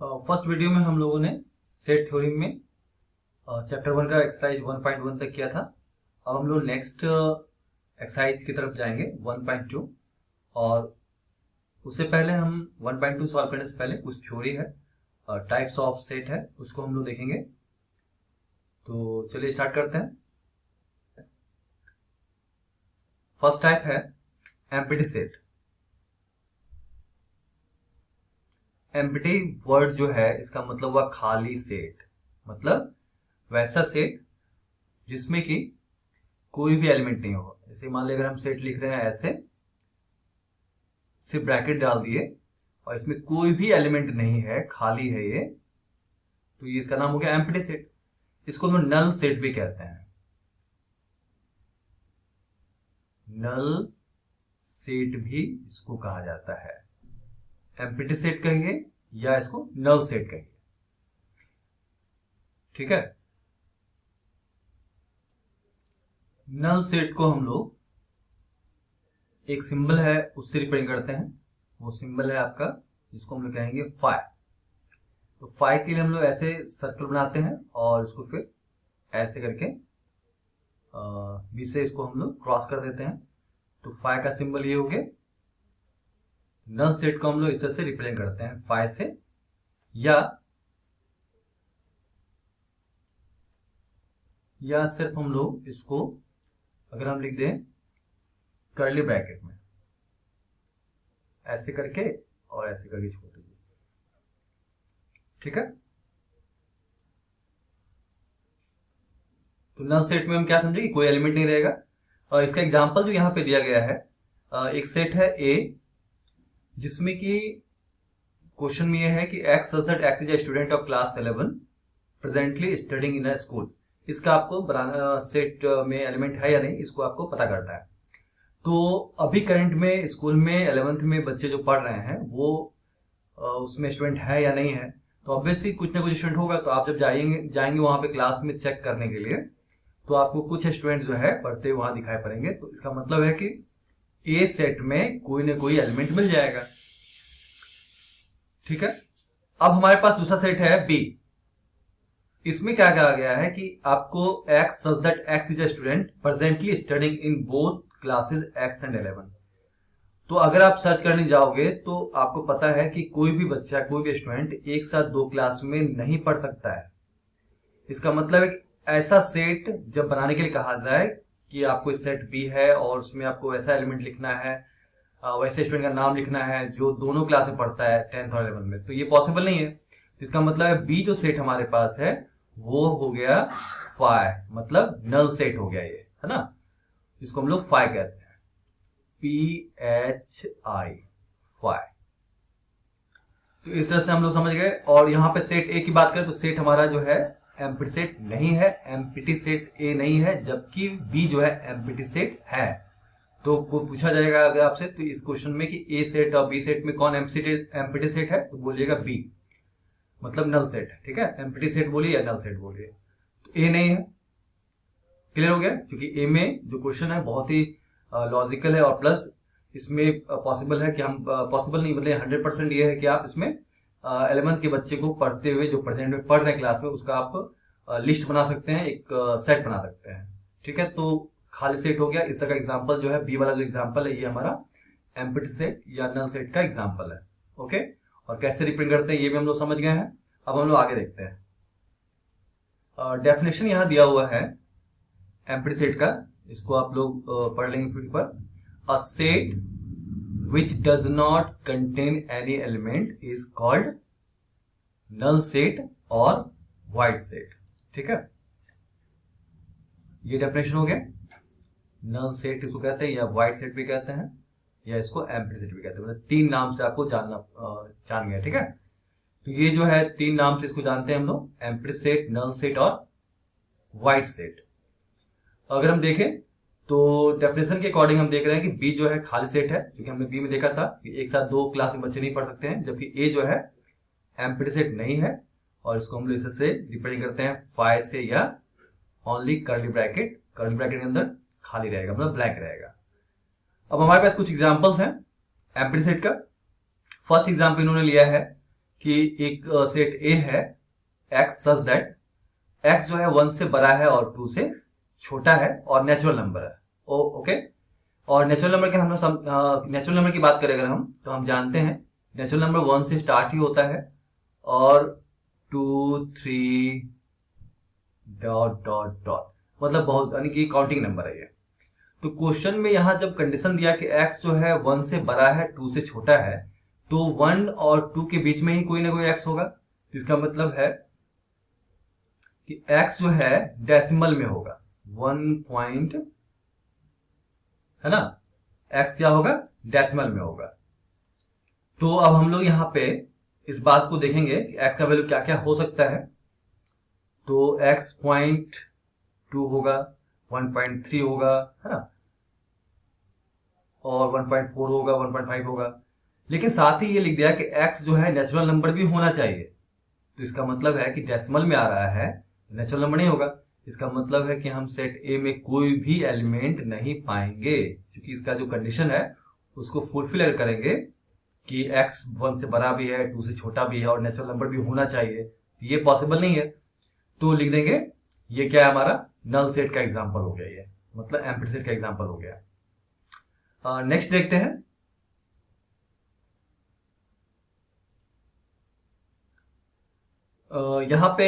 First video में हम लोगों ने सेट थ्योरी में चैप्टर 1 का एक्सरसाइज 1.1 तक किया था। अब हम लोग नेक्स्ट एक्सरसाइज की तरफ जाएंगे 1.2। और उससे पहले हम 1.2 सॉल्व करने से पहले कुछ थ्योरी है, टाइप्स ऑफ सेट है, उसको हम लोग देखेंगे। तो चलिए स्टार्ट करते हैं। फर्स्ट टाइप है एम्प्टी सेट। एम्प्टी वर्ड जो है इसका मतलब हुआ खाली सेट, मतलब वैसा सेट जिसमें कि कोई भी एलिमेंट नहीं हो। जैसे मान लीजिए अगर हम सेट लिख रहे हैं ऐसे, सिर्फ ब्रैकेट डाल दिए और इसमें कोई भी एलिमेंट नहीं है, खाली है ये, तो ये इसका नाम हो गया एम्प्टी सेट। इसको हम नल सेट भी कहते हैं। नल सेट भी इसको कहा जाता है। एम्प्टी सेट कहिए या इसको नल सेट कहिए, ठीक है। नल सेट को हम लोग एक सिंबल है उससे रिप्रेजेंट करते हैं। वो सिंबल है आपका, जिसको हम लोग कहेंगे फाई। तो फाई के लिए हम लोग ऐसे सर्कल बनाते हैं और इसको फिर ऐसे करके बी से इसको हम लोग क्रॉस कर देते हैं। तो फाई का सिंबल ये हो गया। नल सेट को हम लोग इस तरह से रिप्रेजेंट करते हैं, फाई से, या सिर्फ हम लोग इसको अगर हम लिख दें कर्ली ब्रैकेट में ऐसे करके और ऐसे करके छोड़ दीजिए, ठीक है। तो नल सेट में हम क्या समझे कि कोई एलिमेंट नहीं रहेगा। और इसका एग्जांपल जो यहां पे दिया गया है, एक सेट है ए, जिसमें कि क्वेश्चन में यह है कि X such that X is a student of class 11 presently studying in a school. इसका आपको बनाना, सेट में एलिमेंट है या नहीं, इसको आपको पता करना है। तो अभी करंट में स्कूल में 11th में बच्चे जो पढ़ रहे हैं वो उसमें स्टूडेंट है या नहीं है। तो ऑब्वियसली कुछ ना कुछ स्टूडेंट होगा। तो आप जब जाएंगे वहां पे क्लास में चेक करने के लिए, तो आपको कुछ स्टूडेंट जो है पढ़ते हुए वहां दिखाई पड़ेंगे। तो इसका मतलब है कि ए सेट में कोई ना कोई एलिमेंट मिल जाएगा, ठीक है। अब हमारे पास दूसरा सेट है बी। इसमें क्या कहा गया है कि आपको x such that X is a student presently studying in both classes x and 11। तो अगर आप सर्च करने जाओगे तो आपको पता है कि कोई भी बच्चा, कोई भी स्टूडेंट एक साथ दो क्लास में नहीं पढ़ सकता है। इसका मतलब है कि ऐसा सेट जब बनाने के लिए कहा जाए कि आपको सेट बी है और उसमें आपको ऐसा एलिमेंट लिखना है, वैसे स्टूडेंट का नाम लिखना है जो दोनों क्लास में पढ़ता है 10th और 11th में, तो ये पॉसिबल नहीं है। इसका मतलब है बी जो सेट हमारे पास है वो हो गया फाई, मतलब नल सेट हो गया ये, है ना। इसको हम लोग फाई कहते हैं, PHI, फाई। तो इस तरह से हम लोग समझ गए। और यहां पे सेट ए की बात करें तो सेट हमारा जो है एम्प्टी सेट नहीं है, एम्प्टी सेट ए नहीं है, जबकि बी जो है एम्प्टी सेट है। तो वो पूछा जाएगा अगर आपसे तो इस क्वेश्चन में कि ए सेट और बी सेट में कौन एम्प्टी सेट है, तो बोलिएगा बी, मतलब नल सेट है, ठीक है। एम्प्टी सेट बोलिए या नल सेट बोलिए। तो ए नहीं है, क्लियर हो गया। क्योंकि ए में जो क्वेश्चन है बहुत ही लॉजिकल है और प्लस इसमें पॉसिबल है कि हम, पॉसिबल नहीं मतलब 100% ये है कि आप इसमें 11th के बच्चे को पढ़ते हुए जो प्रेजेंट में पढ़ रहे हैं क्लास में उसका आप लिस्ट बना सकते हैं, एक सेट बना सकते हैं, ठीक है। तो खाली सेट हो गया। इस तरह का एग्जाम्पल जो है बी वाला जो एग्जाम्पल है ये हमारा एम्प्टी सेट या नल सेट का एग्जाम्पल है, ओके। और कैसे रिप्रेजेंट करते हैं ये भी हम लोग समझ गए हैं। अब हम लोग आगे देखते हैं। डेफिनेशन यहाँ दिया हुआ है एम्प्टी सेट का, इसको आप लोग पढ़ लेंगे फिर एक बार। A set which does not contain any element is called null set और void set, ठीक है। ये डेफिनेशन हो गया। नल सेट इसको कहते हैं या void set भी कहते हैं या इसको एम्प्टी सेट भी कहते हैं। मतलब तीन नाम से आपको जान गया, ठीक है। तो ये जो है तीन नाम से इसको जानते हैं हम लोग, एम्प्टी सेट, नल सेट और void set। अगर हम देखें तो डेफिनेशन के अकॉर्डिंग हम देख रहे हैं कि बी जो है खाली सेट है, क्योंकि हमने बी में देखा था कि एक साथ दो क्लास में बच्चे नहीं पढ़ सकते हैं, जबकि ए जो है एम्प्टी सेट नहीं है। और इसको हम लोग इससे रिप्रेजेंट करते हैं फाई से या ओनली कर्ली ब्रैकेट के अंदर खाली रहेगा, मतलब ब्लैक रहेगा। अब हमारे पास कुछ एग्जाम्पल्स हैं एम्प्टी सेट का। फर्स्ट एग्जाम्पल इन्होंने लिया है कि एक सेट ए है एक्स सच दैट एक्स जो है 1 से बड़ा है और 2 से छोटा है और नेचुरल नंबर है। ओके। और नेचुरल नंबर के हम नेचुरल नंबर की बात करें अगर हम, तो हम जानते हैं नेचुरल नंबर 1 से स्टार्ट ही होता है और 2 3 डॉट डॉट डॉट, मतलब बहुत, यानी कि काउंटिंग नंबर है ये। तो क्वेश्चन में यहां जब कंडीशन दिया कि x जो है 1 से बड़ा है 2 से छोटा है, तो 1 और 2 के बीच में ही कोई ना कोई x होगा। इसका मतलब है कि x जो है डेसिमल में होगा, 1 पॉइंट, है ना, x क्या होगा, डेसिमल में होगा। तो अब हम लोग यहाँ पे इस बात को देखेंगे कि x का वैल्यू क्या क्या हो सकता है। तो x 0.2 होगा, 1.3 होगा, है ना, और 1.4 होगा, 1.5 होगा। लेकिन साथ ही ये लिख दिया कि x जो है नेचुरल नंबर भी होना चाहिए। तो इसका मतलब है कि डेसिमल में आ रहा है, नेचुरल नंबर नहीं होगा। इसका मतलब है कि हम सेट ए में कोई भी एलिमेंट नहीं पाएंगे, क्योंकि इसका जो कंडीशन है उसको फुलफिल करेंगे कि x 1 से बड़ा भी है, 2 से छोटा भी है और नेचुरल नंबर भी होना चाहिए। ये पॉसिबल नहीं है, तो लिख देंगे ये क्या है, हमारा नल सेट का एग्जाम्पल हो गया, ये मतलब एम्प्टी सेट का एग्जाम्पल हो गया। नेक्स्ट देखते हैं। यहां पे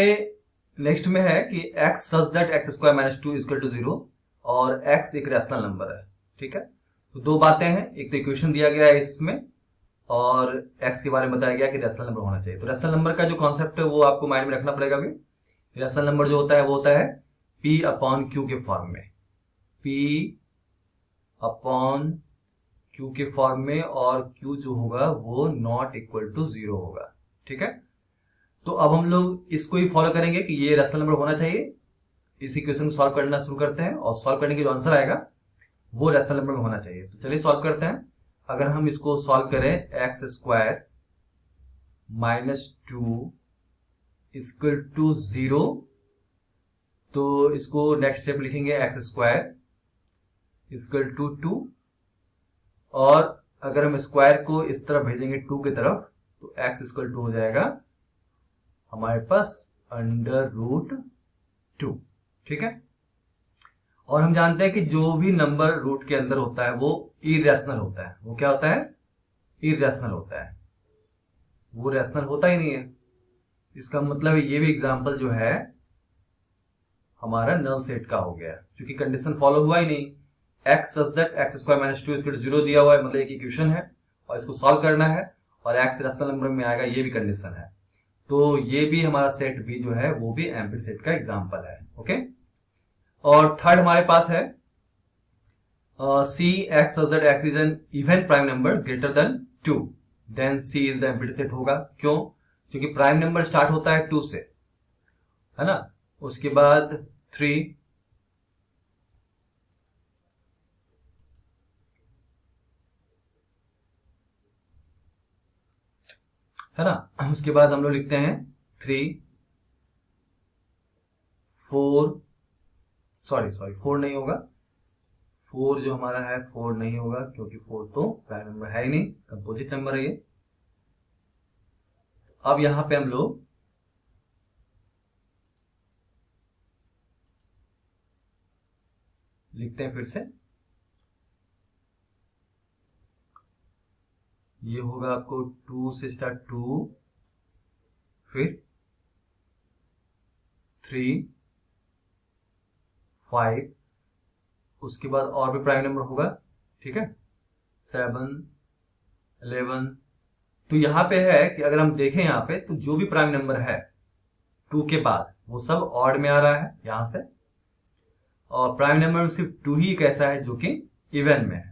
नेक्स्ट में है कि x such that X square minus 2 equal to 0 और x एक रैशनल नंबर है। ठीक है, तो दो बातें हैं, एक तो इक्वेशन दिया गया है इसमें और x के बारे में बताया गया कि रैशनल नंबर होना चाहिए। तो रैशनल नंबर का जो कॉन्सेप्ट है वो आपको माइंड में रखना पड़ेगा। भी रैशनल नंबर जो होता है वो होता है p अपॉन q के फॉर्म में, p अपॉन q के फॉर्म में, और q जो होगा वो नॉट इक्वल टू 0 होगा। ठीक है, तो अब हम लोग इसको ही फॉलो करेंगे कि ये रैशनल नंबर होना चाहिए। इस इक्वेशन को सॉल्व करना शुरू करते हैं और सॉल्व करने के जो आंसर आएगा वो रैशनल नंबर में होना चाहिए। तो चलिए सॉल्व करते हैं। अगर हम इसको सॉल्व करें X square minus 2 equal to 0, तो इसको नेक्स्ट स्टेप लिखेंगे एक्स स्क्वायर इक्वल टू 2, और अगर हम स्क्वायर को इस तरफ भेजेंगे 2 की तरफ तो एक्स इक्वल टू हो जाएगा हमारे पास अंडर रूट 2। ठीक है, और हम जानते हैं कि जो भी नंबर रूट के अंदर होता है वो इरेशनल होता है। वो क्या होता है, इरेशनल होता है, वो रैशनल होता ही नहीं है। इसका मतलब ये भी एग्जांपल जो है हमारा नल सेट का हो गया, क्योंकि कंडीशन फॉलो हुआ ही नहीं। X such that X square minus 2 equal to 0 दिया हुआ है, मतलब एक इक्वेशन है और इसको सॉल्व करना है और एक्स रैशनल नंबर में आएगा, ये भी कंडीशन है। तो ये भी हमारा सेट बी जो है वो भी एम्प्टी सेट का एग्जांपल है। ओके, और थर्ड हमारे पास है C X such that X is an even prime number greater than 2, then C is the empty set होगा। क्यों? क्योंकि प्राइम नंबर स्टार्ट होता है 2 से, है ना, उसके बाद 3, है ना, उसके बाद हम लोग लिखते हैं 3 4, सॉरी 4 नहीं होगा, 4 जो हमारा है 4 नहीं होगा, क्योंकि 4 तो प्राइम नंबर है ही नहीं, कंपोजिट नंबर है ये। अब यहां पे हम लोग लिखते हैं फिर से, ये होगा आपको 2 से स्टार्ट 2, फिर 3 5, उसके बाद और भी प्राइम नंबर होगा। ठीक है, 7 11। तो यहां पे है कि अगर हम देखें यहाँ पे तो जो भी प्राइम नंबर है 2 के बाद वो सब ऑड में आ रहा है यहां से, और प्राइम नंबर में सिर्फ 2 ही एक ऐसा है जो कि इवन में है।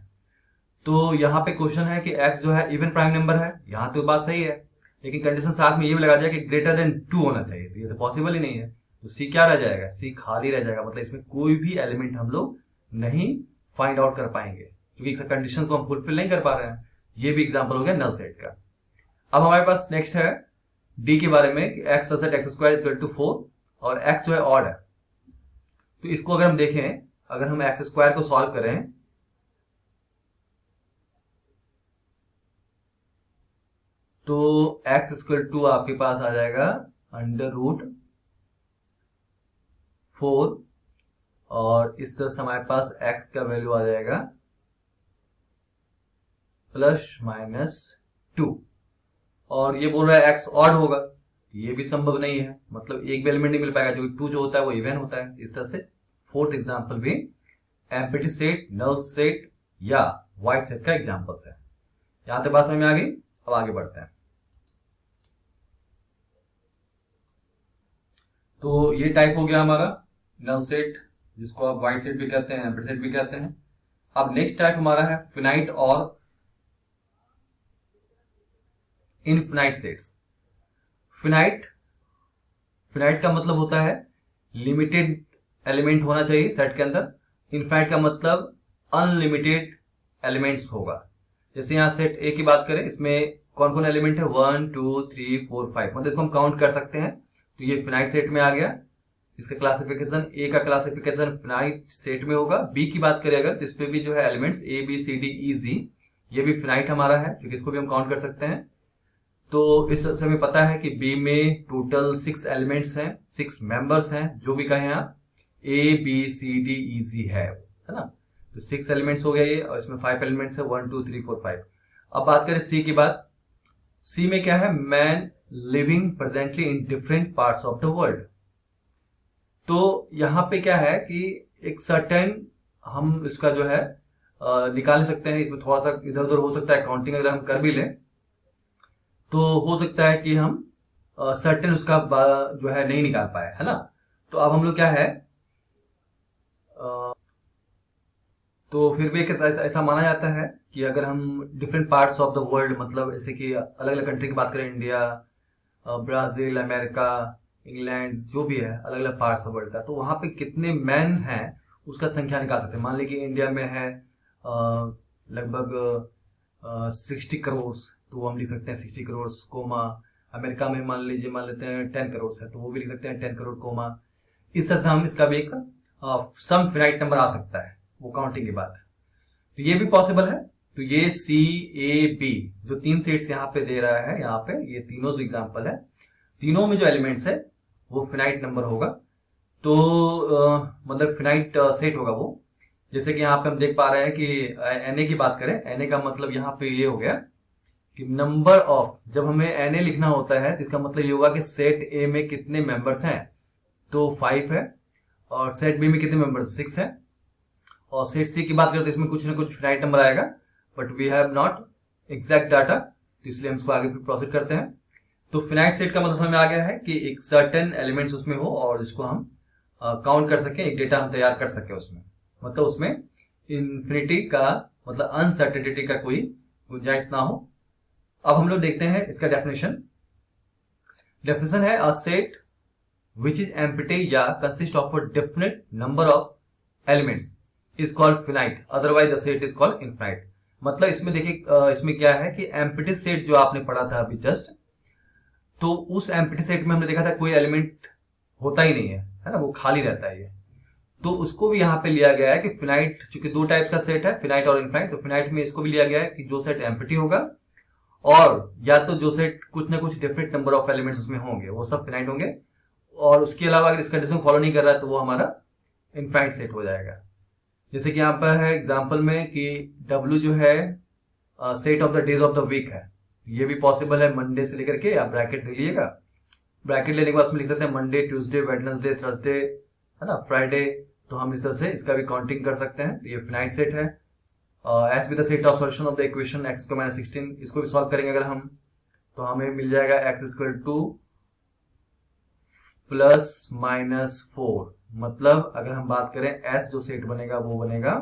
तो यहाँ पे क्वेश्चन है कि x जो है इवन प्राइम नंबर है, यहाँ तो बात सही है, लेकिन कंडीशन साथ में ये भी लगा दिया कि ग्रेटर देन 2 होना चाहिए, तो ये तो पॉसिबल ही नहीं है। तो c क्या रह जाएगा, c खाली रह जाएगा, मतलब इसमें कोई भी एलिमेंट हम लोग नहीं फाइंड आउट कर पाएंगे, क्योंकि कंडीशन को हम फुलफिल नहीं कर पा रहे हैं। ये भी एग्जाम्पल हो गया नल सेट का। अब हमारे पास नेक्स्ट है डी के बारे में कि X such that X square equal to 4 और x जो है ऑड है। तो इसको अगर हम देखें, अगर हम एक्स स्क्वायर को सॉल्व करें तो x इक्वल टू आपके पास आ जाएगा √4 और इस तरह से हमारे पास x का वैल्यू आ जाएगा ±2 और ये बोल रहा है x ऑड होगा, ये भी संभव नहीं है, मतलब एक भी एलिमेंट नहीं मिल पाएगा, जो 2 जो होता है वो इवन होता है। इस तरह से फोर्थ एग्जांपल भी एम्प्टी सेट, नल सेट या वाइड सेट का एग्जांपल्स है। यहां तक बात समझ में आ गई। अब आगे बढ़ते हैं। तो ये टाइप हो गया हमारा नल सेट, जिसको आप वाइड सेट भी कहते हैं, एम्प्टी सेट भी कहते हैं। अब नेक्स्ट टाइप हमारा है फिनाइट और इनफिनाइट सेट्स। फिनाइट का मतलब होता है लिमिटेड एलिमेंट होना चाहिए सेट के अंदर। इनफाइनाइट का मतलब अनलिमिटेड एलिमेंट्स होगा। जैसे यहाँ सेट ए की बात करें, इसमें कौन कौन एलिमेंट है, 1 2 3 4 5, मतलब इसको हम काउंट कर सकते हैं। तो ये फिनाइट सेट में आ गया। इसका क्लासिफिकेशन, ए का क्लासिफिकेशन फिनाइट सेट में होगा। बी की बात करें अगर, तो इसमें भी जो है elements A B C D E G, ये भी फिनाइट हमारा है, क्योंकि इसको भी हम काउंट कर सकते हैं। तो इस से हमें पता है कि बी में टोटल 6 एलिमेंट्स हैं, 6 मेंबर्स हैं, जो भी कहें आप, ए बी सी डी ई जी है ना। तो 6 एलिमेंट्स हो गया ये, और इसमें 5 एलिमेंट्स है, 1 2 3 4 5। अब बात करें सी की बात। सी में क्या है, man living presently in different parts of the world. तो यहां पे क्या है कि एक सर्टेन हम इसका जो है निकाल सकते हैं। इसमें थोड़ा सा इधर उधर हो सकता है, काउंटिंग अगर हम कर भी लें तो हो सकता है कि हम सर्टेन उसका जो है नहीं निकाल पाए, है ना। तो अब हम लोग क्या है, तो फिर भी एक ऐसा माना जाता है कि अगर हम different parts of the world, मतलब जैसे कि अलग अलग कंट्री की बात करें, इंडिया, ब्राजील, अमेरिका, इंग्लैंड, जो भी है अलग अलग पार्ट्स ऑफ वर्ल्ड का, तो वहां पे कितने मैन हैं उसका संख्या निकाल सकते हैं। मान लीजिए इंडिया में है लगभग 60 करोड़, तो हम लिख सकते हैं 60 करोड़ कोमा। अमेरिका में मान लेते हैं 10 करोड़ है, तो वो भी लिख सकते हैं 10 करोड़ कोमा। इस तरह से हम इसका भी एक सम फिनाइट नंबर आ सकता है, वो काउंटिंग की बात है। तो ये भी पॉसिबल है। तो ये सी ए बी जो 3 सेट्स यहाँ पे दे रहा है, यहाँ पे ये तीनों जो एग्जाम्पल है, तीनों में जो एलिमेंट्स है वो फिनाइट नंबर होगा। तो मतलब फिनाइट सेट होगा वो। जैसे कि यहाँ पे हम देख पा रहे हैं कि एन की बात करें, एन का मतलब यहाँ पे ये हो गया कि नंबर ऑफ, जब हमें एन लिखना होता है तो इसका मतलब ये होगा कि सेट ए में कितने मेंबर्स हैं, तो 5 है, और सेट बी में कितने मेंबर्स, 6 है, और सेट सी की बात करें तो इसमें कुछ ना कुछ फिनाइट नंबर आएगा, but we have not exact data, तो इसलिए हम इसको आगे फिर प्रोसीड करते हैं। तो फिनाइट सेट का मतलब समझ में आ गया है कि एक सर्टेन एलिमेंट्स उसमें हो और जिसको हम काउंट कर सके, एक डेटा हम तैयार कर सके उसमें, मतलब उसमें इन्फिनिटी का मतलब अनसर्टेनिटी का कोई गुंजाइश ना हो। अब हम लोग देखते हैं इसका डेफिनेशन है a set which is empty या consist of a definite number of elements is called finite, otherwise the set is called infinite. मतलब इसमें देखिए इसमें क्या है कि एम्प्टी सेट जो आपने पढ़ा था अभी जस्ट, तो उस एम्प्टी सेट में हमने देखा था कोई एलिमेंट होता ही नहीं है ना, वो खाली रहता है ये। तो उसको भी यहाँ पे लिया गया है कि फिनाइट, चूंकि 2 टाइप्स का सेट है, फिनाइट और इनफिनाइट, तो फिनाइट में इसको भी लिया गया है कि जो सेट एम्प्टी होगा, और या तो जो सेट कुछ ना कुछ डिफरेंट नंबर ऑफ एलिमेंट्स उसमें होंगे, वो सब फिनाइट होंगे। और उसके अलावा अगर इस कंडीशन फॉलो नहीं कर रहा है तो वो हमारा इनफिनाइट सेट हो जाएगा। जैसे कि यहाँ पर है एग्जाम्पल में कि W जो है set of the days of the week है, ये भी पॉसिबल है मंडे से लेकर के, आप ब्रैकेट ले लीजिएगा, ब्रैकेट लेने के बाद उसमें लिख सकते हैं मंडे, ट्यूसडे, वेडनेसडे, थर्सडे, है ना, फ्राइडे। तो हम इस तरह से इसका भी काउंटिंग कर सकते हैं। ये फिनाइट सेट है। S be the set of solution of the equation x square minus 16, इसको भी सॉल्व करेंगे अगर हम, तो हमें मिल जाएगा x स्क्वायर 2 प्लस माइनस 4। मतलब अगर हम बात करें s जो सेट बनेगा वो बनेगा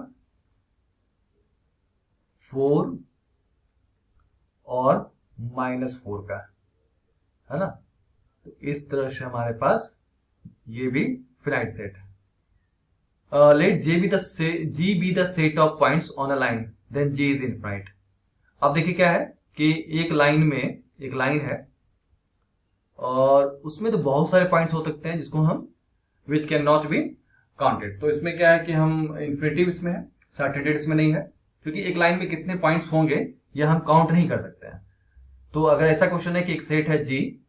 4 और -4 का, है ना। तो इस तरह से हमारे पास ये भी फिनाइट सेट है। Let G be the set of points on a line, then G is infinite। अब देखिए क्या है कि एक लाइन है और उसमें तो बहुत सारे पॉइंट्स हो सकते हैं जिसको हम which can not be counted. तो इसमें क्या है कि हम इन्फिनिटी इसमें है, सर्टेनिटी इसमें नहीं है, क्योंकि एक लाइन में कितने पॉइंट्स होंगे यह हम काउंट नहीं कर सकते हैं। तो अगर ऐसा क्वेश्चन है कि एक सेट है जी,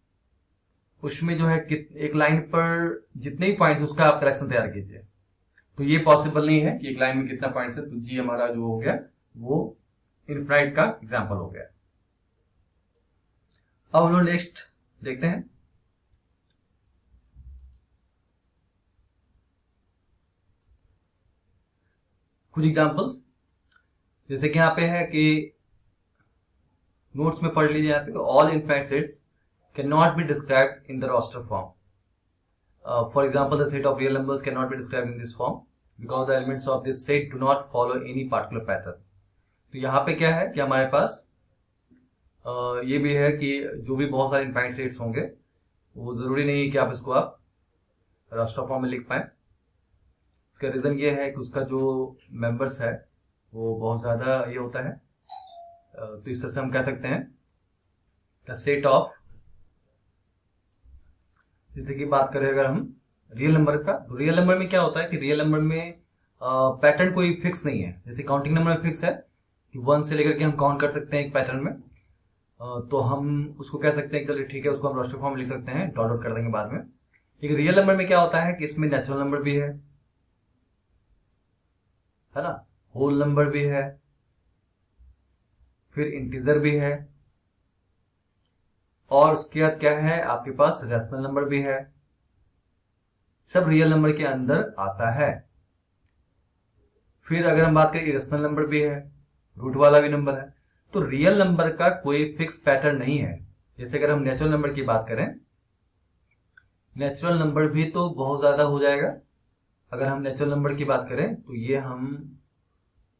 उसमें जो है एक लाइन पर जितने भी पॉइंट्स उसका आप कलेक्शन तैयार कीजिए, तो ये पॉसिबल नहीं है कि एक लाइन में कितना पॉइंट्स है। तो जी हमारा जो हो गया वो इनफाइनाइट का एग्जांपल हो गया। अब हम लोग नेक्स्ट देखते हैं। कुछ एग्जांपल्स, जैसे कि यहाँ पे है कि नोट्स में पढ़ लीजिए, यहाँ पे all infinite sets can not be described in the roster form. For example, the set of real numbers cannot be described in this form because the elements of this set do not follow any particular pattern. तो यहाँ पे क्या है कि हमारे पास ये भी है कि जो भी बहुत सारे इनफाइनाइट सेट्स होंगे वो जरूरी नहीं है कि आप इसको आप रास्टर फॉर्म में लिख पाए। इसका रीजन ये है कि उसका जो मेंबर्स है वो बहुत ज्यादा ये होता है। तो इस तरह से हम कह सकते हैं द सेट ऑफ, जैसे कि बात करें अगर हम रियल नंबर का, तो रियल नंबर में क्या होता है कि रियल नंबर में पैटर्न कोई फिक्स नहीं है। जैसे काउंटिंग नंबर में फिक्स है कि 1 से लेकर के हम काउंट कर सकते हैं एक पैटर्न में, तो हम उसको कह सकते हैं चलिए ठीक है, उसको हम रोस्टर फॉर्म में लिख सकते हैं, डॉट आउट कर देंगे बाद में। लेकिन रियल नंबर में क्या होता है कि इसमें नेचुरल नंबर भी है ना, होल नंबर भी है, फिर इंटीजर भी है, और उसके बाद क्या है आपके पास रेशनल नंबर भी है। सब रियल नंबर के अंदर आता है। फिर अगर हम बात करें इरेशनल नंबर भी है, रूट वाला भी नंबर है। तो रियल नंबर का कोई फिक्स पैटर्न नहीं है। जैसे अगर हम नेचुरल नंबर की बात करें, नेचुरल नंबर भी तो बहुत ज्यादा हो जाएगा। अगर हम नेचुरल नंबर की बात करें तो ये हम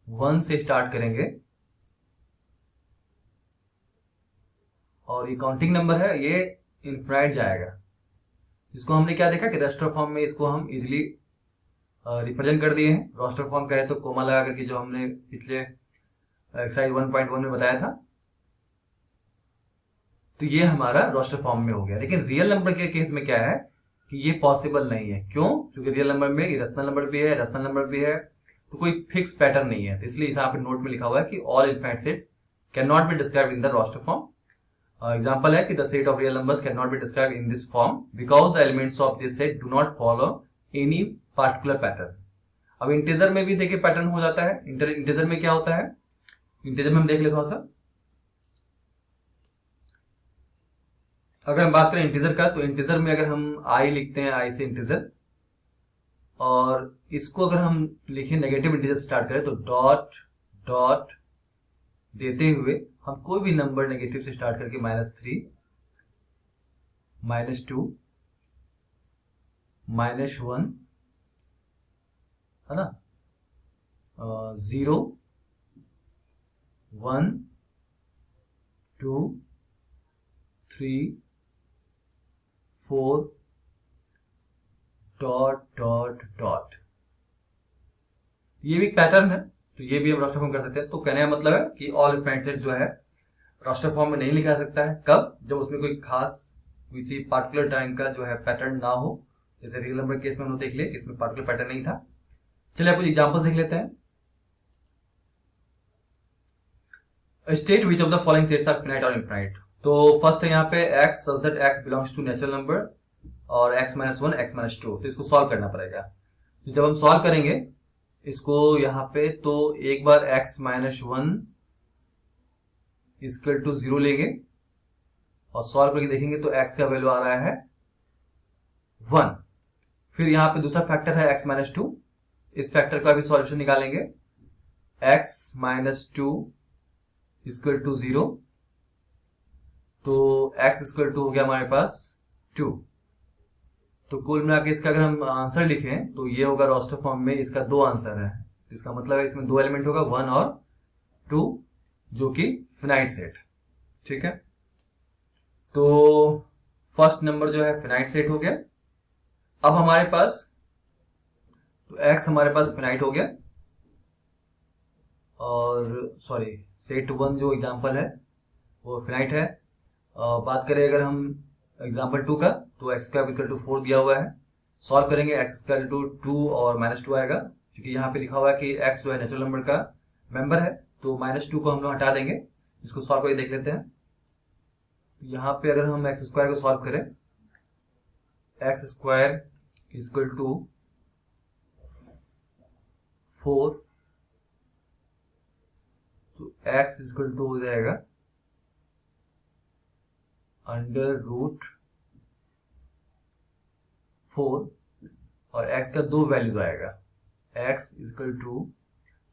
1 से स्टार्ट करेंगे, और ये काउंटिंग नंबर है, ये इनफाइनाइट जाएगा। जिसको हमने क्या देखा कि रास्टर फॉर्म में इसको हम इजीली रिप्रेजेंट कर दिए हैं। रास्टर फॉर्म कहे तो कोमा लगा करके, जो हमने पिछले एक्सरसाइज 1.1 में बताया था। तो ये हमारा रास्टर फॉर्म में हो गया। लेकिन रियल नंबर के केस में क्या है कि ये पॉसिबल नहीं है। क्यों? क्योंकि रियल नंबर में इरेशनल नंबर भी है, रेशनल नंबर भी है, तो कोई फिक्स पैटर्न नहीं है। तो इसलिए यहाँ पे नोट में लिखा हुआ है कि all infinite sets can not be described in the raster form. Example है कि the set of real numbers can not be described in this form because the elements of this set do not follow any particular pattern. अब integer में भी देखिए pattern हो जाता है। Integer में क्या होता है, इंटीजर में हम देख ले थोड़ा सा। अगर हम बात करें इंटीजर का, तो इंटीजर में अगर हम आई लिखते हैं, आई से इंटीजर, और इसको अगर हम लिखें नेगेटिव इंटीजर से स्टार्ट करें, तो डॉट डॉट देते हुए हम कोई भी नंबर नेगेटिव से स्टार्ट करके -3, -2, -1 है ना, 0, 1, 2, 3, 4 डॉट डॉट डॉट, ये भी पैटर्न है। तो ये भी हम रास्टर फॉर्म कर सकते हैं। तो कहने का मतलब है कि ऑल इनफाइनाइट सेट्स जो है रास्टर फॉर्म में नहीं लिखा जा सकता है। कब? जब उसमें कोई खास किसी पार्टिकुलर टाइम का जो है पैटर्न ना हो। जैसे रियल नंबर केस में हम देख लिया, इसमें पार्टिकुलर पैटर्न नहीं था। चलिए कुछ एग्जांपल्स देख लेते हैं। State which of the following sets are finite और इनफाइनाइट। तो फर्स्ट है यहाँ पे x such that x belongs to natural number और x -1 x -2। तो इसको सॉल्व करना पड़ेगा। तो जब हम सॉल्व करेंगे इसको यहाँ पे, तो एक बार x -1 इक्वल टू 0 लेंगे और सॉल्व करके देखेंगे तो x का वैल्यू आ रहा है 1। फिर यहाँ पे दूसरा फैक्टर है x -2, इस फैक्टर का भी सॉल्यूशन निकालेंगे। x -2 इक्वल टू 0, तो x इक्वल टू हो गया हमारे पास 2। तो कुल मिला के इसका अगर हम आंसर लिखें तो ये होगा रास्टर फॉर्म में, इसका 2 आंसर है। इसका मतलब है इसमें 2 एलिमेंट होगा, 1 और 2, जो कि फिनाइट सेट। ठीक है, तो फर्स्ट नंबर जो है फिनाइट सेट हो गया। अब हमारे पास तो x हमारे पास फिनाइट हो गया, और सॉरी सेट 1 जो एग्जांपल है वो फिनाइट है। बात करें अगर हम एग्जांपल 2 का, तो x स्क्वायर इक्वल टू 4 दिया हुआ है। सॉल्व करेंगे x स्क्वायर टू 2 और -2 आएगा, क्योंकि यहाँ पे लिखा हुआ है कि x जो है नेचुरल नंबर का मेंबर है, तो -2 को हम लोग हटा देंगे। इसको सॉल्व करके देख लेते हैं। यहाँ पे अगर हम एक्स स्क्वायर को सॉल्व करें, एक्स स्क्वायर इक्वल टू 4, तो एक्स इक्वल टू हो जाएगा √4 और x का 2 वैल्यू आएगा, x इक्वल टू,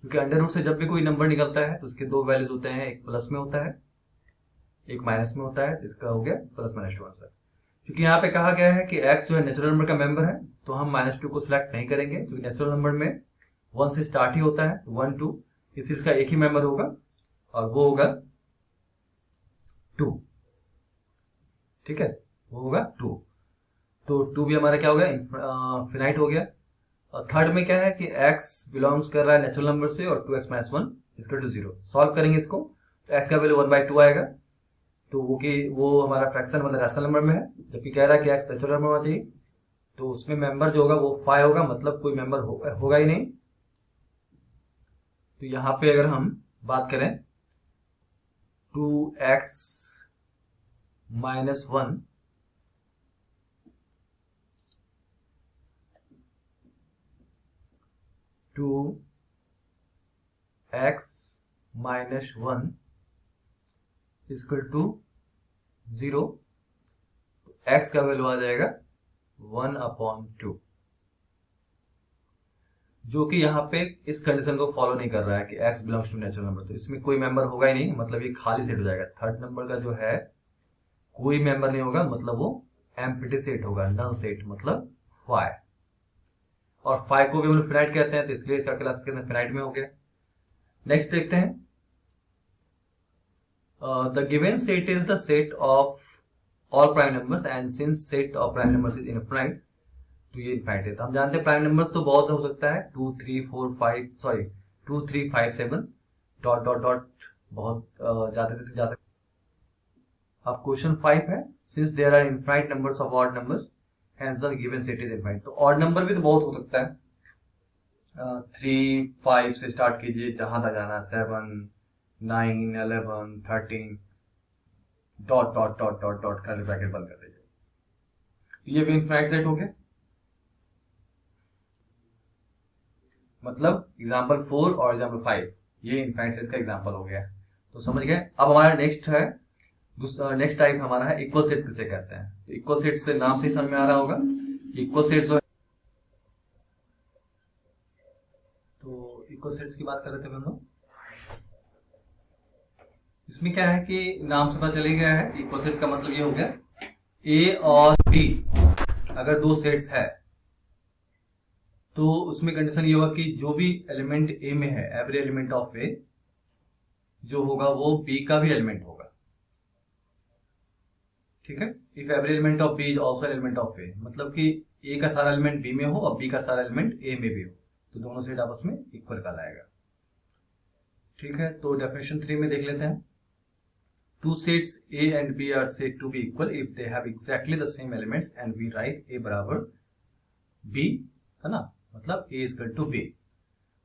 क्योंकि अंडर रूट से जब भी कोई नंबर निकलता है तो उसके 2 वैल्यूज होते हैं, एक प्लस में होता है एक माइनस में होता है, तो इसका हो गया +-2 आंसर। क्योंकि यहाँ पे कहा गया है कि x जो है नेचुरल नंबर का मेंबर है, तो हम -2 को सिलेक्ट नहीं करेंगे, क्योंकि नेचुरल नंबर में 1 से स्टार्ट ही होता है, 1 2, इस चीज का एक ही मेंबर होगा और वो होगा 2। ठीक है, वो होगा 2, तो 2 भी हमारा क्या हो गया, इनफिनाइट हो गया। और थर्ड में क्या है कि x बिलोंग्स कर रहा है नेचुरल नंबर से और 2x - 1 इक्वल टू 0। सॉल्व करेंगे इसको तो x का वैल्यू 1/2 आएगा, तो वो हमारा फ्रैक्शन मतलब रैशनल नंबर में है, जबकि कह रहा है कि x नेचुरल नंबर होना चाहिए, तो उसमें मेंबर जो होगा वो 5 होगा, मतलब कोई मेंबर होगा ही नहीं। तो यहाँ पे अगर हम बात करें 2x - 1 2x - 1 equal to 0, x का वैल्यू आ जाएगा 1/2, जो कि यहाँ पे इस कंडीशन को फॉलो नहीं कर रहा है कि x belongs to natural number, तो इसमें कोई मेंबर होगा ही नहीं, मतलब ये खाली सेट हो जाएगा। थर्ड नंबर का जो है कोई मेंबर नहीं होगा, मतलब वो एम्प्टी सेट होगा, नल सेट, मतलब 5। और 5 को भी हम लोग फिनाइट कहते हैं, तो इसलिए इसका क्लासिफिकेशन फिनाइट में हो गया। नेक्स्ट देखते हैं, the given set is the set of all prime numbers and since set of prime numbers is infinite, तो ये इनफाइनाइट है। तो हम जानते हैं प्राइम नंबर्स तो बहुत हो सकता है, 2 3 4 5 सॉरी 2 3 5 7 डॉट डॉट डॉट, बहुत ज्यादा से जा सकते। अब क्वेश्चन 5 है, since there are infinite numbers of odd numbers hence the given set is infinite. तो ऑड नंबर भी तो बहुत हो सकता है, 3 5 से स्टार्ट कीजिए जहां तक जाना, 7 9 11 13 dot dot dot dot dot curly bracket बंद कर दीजिए। ये भी इनफाइनाइट सेट हो गया, मतलब एग्जाम्पल 4 और एग्जाम्पल 5 ये इनफाइनाइट सेट का एग्जाम्पल हो गया, तो समझ गए। अब हमारा नेक्स्ट है, नेक्स्ट टाइप हमारा है इक्वल सेट्स किसे कहते हैं। तो इक्वल सेट्स से नाम से ही समझ में आ रहा होगा, इक्वल सेट्स जो है, तो इक्वल सेट्स की बात कर रहे थे हम लोग। इसमें क्या है कि नाम से पता चल गया है, इक्वल सेट्स का मतलब ये हो गया ए और बी अगर दो सेट्स है तो उसमें कंडीशन ये होगा कि जो भी एलिमेंट ए में है, एवरी एलिमेंट ऑफ ए जो होगा वो बी का भी एलिमेंट होगा। ठीक है, if every element of B is also element of A, मतलब कि ए का सारा एलिमेंट बी में हो और बी का सारा एलिमेंट ए में भी हो, तो दोनों सेट आपस में इक्वल कहलाएगा। ठीक है, तो डेफिनेशन 3 में देख लेते हैं। Two sets A and B are said to be equal if they have exactly the same elements and we write A बराबर B, है ना, मतलब A is equal to B.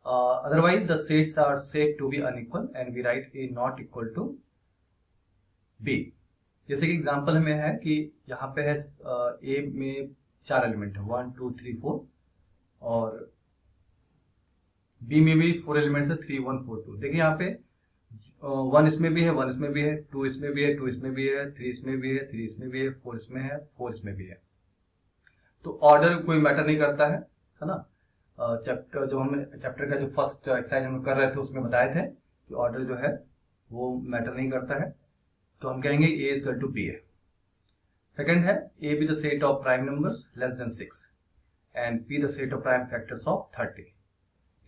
Otherwise the sets are said to be unequal and we write A not equal to B. जैसे कि example में है कि यहाँ पे है A में 4 एलिमेंट है, 1 2 3 4, और B में भी 4 एलिमेंट्स है, 3 1 4 2। देखिए यहाँ पे 1 इसमें भी है, 1 इसमें भी है, 2 इसमें भी है, 2 इसमें भी है, 3 इसमें भी है, 3 इसमें भी है, 4 इसमें है, 4 इसमें भी है। तो ऑर्डर कोई मैटर नहीं करता है ना। चैप्टर जो हम चैप्टर का जो फर्स्ट एक्सरसाइज हम कर रहे थे उसमें बताए थे कि ऑर्डर जो है वो मैटर नहीं करता है, तो हम कहेंगे ए इज इक्वल टू बी है। सेकंड है A be the set of prime numbers less then 6 and be the set of prime factors of 30।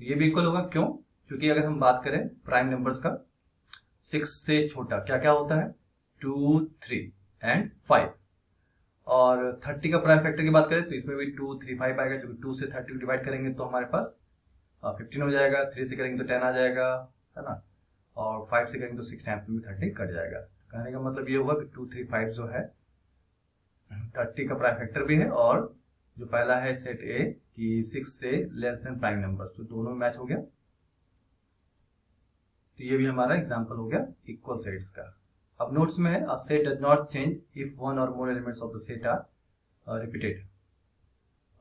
ये भी इक्वल होगा, क्यों? क्योंकि अगर हम बात करें प्राइम नंबर्स का 6 से छोटा क्या क्या होता है, 2 3 एंड 5, और 30 का प्राइम फैक्टर की बात करें तो इसमें भी 2 3 5 आएगा, जो 2 से 30 डिवाइड करेंगे तो हमारे पास 15 हो जाएगा, 3 से करेंगे तो 10 आ जाएगा, है ना, और 5 से करेंगे तो 6 टाइम में 30 कट जाएगा। कहने का मतलब ये होगा कि 2 3 5 जो है 30 का प्राइम फैक्टर भी है, और जो पहला है सेट ए कि 6 से लेस देन प्राइम नंबर, तो दोनों मैच हो गया। तो ये भी हमारा एग्जाम्पल हो गया इक्वल सेट्स का। अब नोट्स में है set does not change if one or more elements of the set are repeated.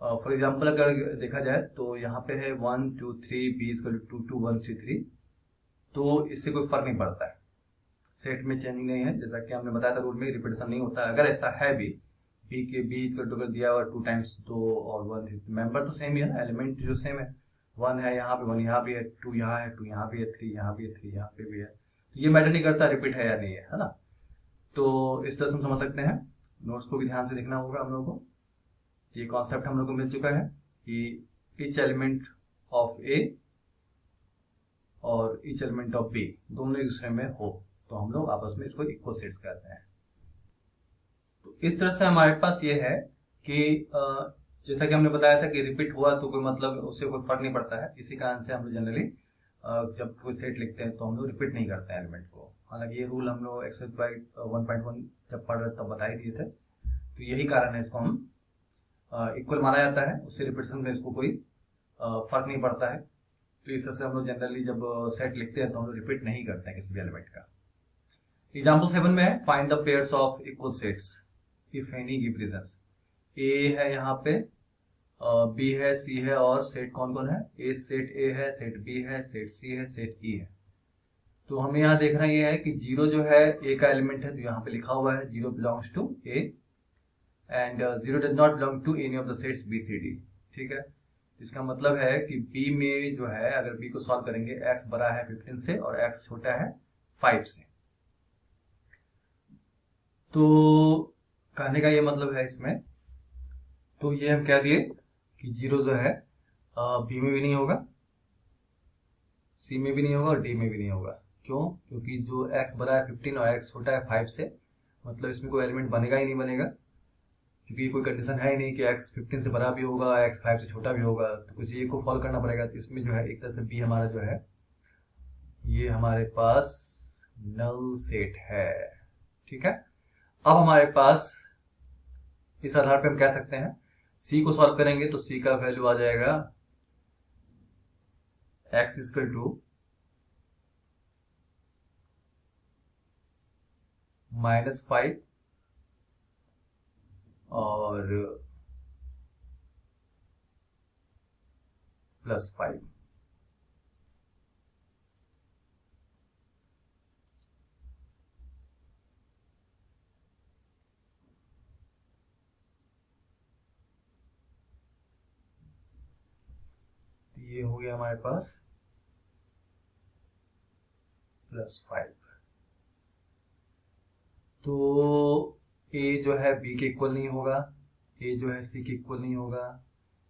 For example अगर देखा जाए तो यहाँ पे है 1 2 3 बी इक्वल टू 2 1 3 3, तो इससे कोई फर्क नहीं पड़ता है, सेट में चेंजिंग नहीं है, जैसा कि हमने बताया था रूल में रिपीटेशन नहीं होता है। अगर ऐसा है भी बी के बी इक्वल टू दिया हुआ 2 टाइम्स तो और 1 मेंबर तो सेम ही है ना, एलिमेंट जो सेम है, 1 है यहाँ पे 1 यहाँ भी है, 2 यहाँ है 2 यहाँ भी है, 3 यहाँ भी है 3 यहाँ पे भी है, तो ये मैटर नहीं करता रिपीट है या नहीं है ना। तो इस तरह से हम समझ सकते हैं। नोट्स को भी ध्यान से देखना होगा हम लोगों को। ये कॉन्सेप्ट हम लोग को मिल चुका है कि ईच एलिमेंट ऑफ ए और ईच एलिमेंट ऑफ बी दोनों एक दूसरे में हो तो हम लोग आपस में इसको इक्वल सेट्स कहते हैं। तो इस तरह से हमारे पास ये है कि जैसा कि हमने बताया था कि रिपीट हुआ तो कोई मतलब उससे कोई फर्क नहीं पड़ता है, इसी कारण से हम लोग जनरली जब कोई सेट लिखते हैं तो हम लोग रिपीट नहीं करते हैं एलिमेंट को। हालांकि ये रूल हम लोग एक्सरसाइज 1.1 जब पढ़ रहे तब बता ही दिए थे, तो यही कारण है इसको हम इक्वल माना जाता है, उससे रिपीटेशन में इसको कोई फर्क नहीं पड़ता है। तो इस तरह से हम लोग जनरली जब सेट लिखते हैं तो हम लोग रिपीट नहीं करते हैं किसी भी एलिमेंट का। एग्जाम्पल 7 में है find the pairs of equal sets if any give reasons. A है यहाँ पे, बी है, सी है, और सेट कौन कौन है, ए सेट ए है, सेट बी है, सेट सी है, सेट ई है। तो हमें यहाँ देखना ये है कि जीरो जो है ए का एलिमेंट है, तो यहाँ पे लिखा हुआ है zero belongs to A and zero does not belong to any of the sets B C D. ठीक है, इसका मतलब है कि बी में जो है अगर बी को सॉल्व करेंगे x बड़ा है 15 से और x छोटा है 5 से। तो कहने का ये मतलब है इसमें, तो ये हम कह दिए कि जीरो जो है बी में भी नहीं होगा, सी में भी नहीं होगा और डी में भी नहीं होगा। क्यों? क्योंकि जो x बड़ा है 15 और x छोटा है 5 से, मतलब इसमें कोई एलिमेंट बनेगा ही नहीं बनेगा, क्योंकि कोई कंडीशन है ही नहीं कि x 15 से बड़ा भी होगा, x 5 से छोटा भी होगा, तो कुछ एक को फॉलो करना पड़ेगा। तो इसमें जो है एक तरह से b हमारा जो है ये हमारे पास नल सेट है। ठीक है, अब हमारे पास इस आधार पे हम कह सकते हैं c को सॉल्व करेंगे तो c का वैल्यू आ जाएगा x इक्वल टू -5 और +5। ये हो गया हमारे पास +5। तो a जो है b के इक्वल नहीं होगा, a जो है c के इक्वल नहीं होगा,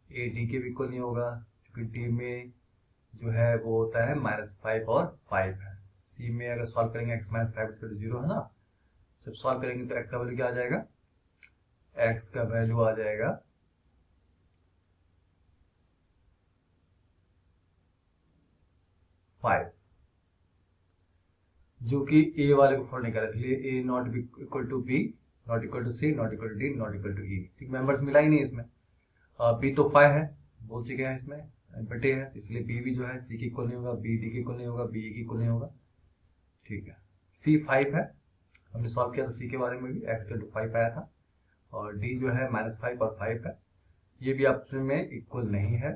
a d के भी इक्वल नहीं होगा, क्योंकि d में जो है वो होता है -5 और 5 है। c में अगर सॉल्व करेंगे x -5 तो 0 है ना, जब सॉल्व करेंगे तो x का वैल्यू क्या आ जाएगा, x का वैल्यू आ जाएगा 5, जो कि a वाले को फॉलो नहीं कर रहा, इसलिए a not equal to b, not equal to c, not equal to d, not equal to e। ठीक, मेंबर्स मिला ही नहीं इसमें। b तो 5 है, बोल चुके हैं इसमें, बटे है, इसलिए b भी जो है c के इक्वल नहीं होगा, b d के इक्वल नहीं होगा, b e के इक्वल नहीं होगा। ठीक है, c 5 है, हमने सॉल्व किया था c के बारे में भी, x इक्वल टू 5 आया था, और d जो है -5 और 5 है, ये भी आपस में इक्वल नहीं है।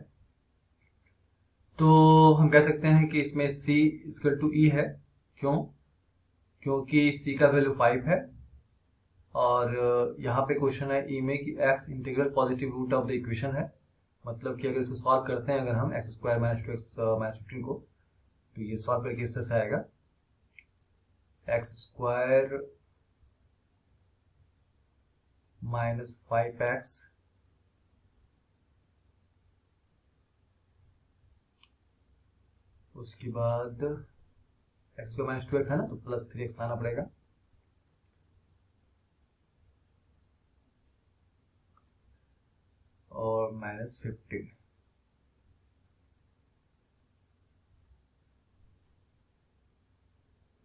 तो हम कह सकते हैं कि इसमें c इक्वल टू e है। क्यों? क्योंकि c का वैल्यू 5 है और यहाँ पे क्वेश्चन है ई में कि x integral positive root of the equation है, मतलब कि अगर इसको सॉल्व करते हैं अगर हम x स्क्वायर -2x -15 को, तो ये सॉल्व करके इस तरह से आएगा x स्क्वायर -5x उसके बाद x स्क्वायर -2x है ना, तो +3x लाना पड़ेगा, और -15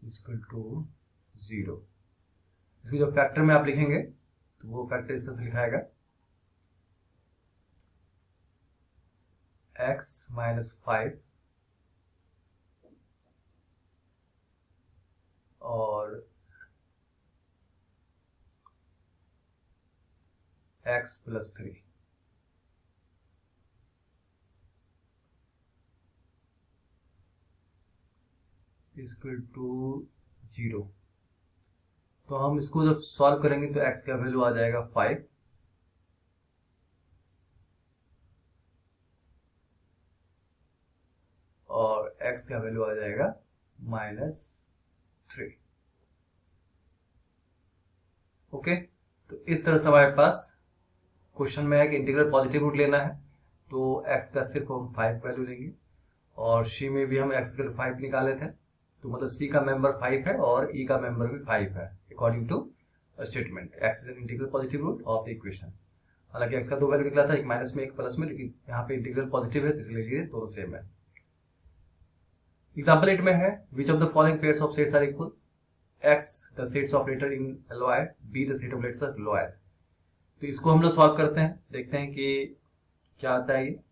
इक्वल टू 0। इसको जब फैक्टर में आप लिखेंगे तो वो फैक्टर इस तरह से लिखाएगा x -5 और x प्लस 3 इक्वल टू 0। तो हम इसको जब सॉल्व करेंगे तो x का वैल्यू आ जाएगा 5 और x का वैल्यू आ जाएगा -3। ओके, तो इस तरह से हमारे पास क्वेश्चन में है कि इंटीग्रल पॉजिटिव रूट लेना है, तो x का सिर्फ हम 5 वैल्यू लेंगे और c में भी हम x का 5 निकाले थे, तो मतलब c का मेंबर 5 है और e का मेंबर भी 5 है according to statement. x is an integral positive root of the equation. हालांकि x का 2 वैल्यू निकला था, एक माइनस में एक प्लस में, लेकिन यहाँ पे इंटीग्रल पॉजिटिव है तो इसलिए दोनों सेम है। एग्जाम्पल 8 में है which of the following pairs of sets are equal, x the sets of letter in LOI, b the set of letters of LOI। तो इसको हम लोग सॉल्व करते हैं, देखते हैं कि क्या आता है। ये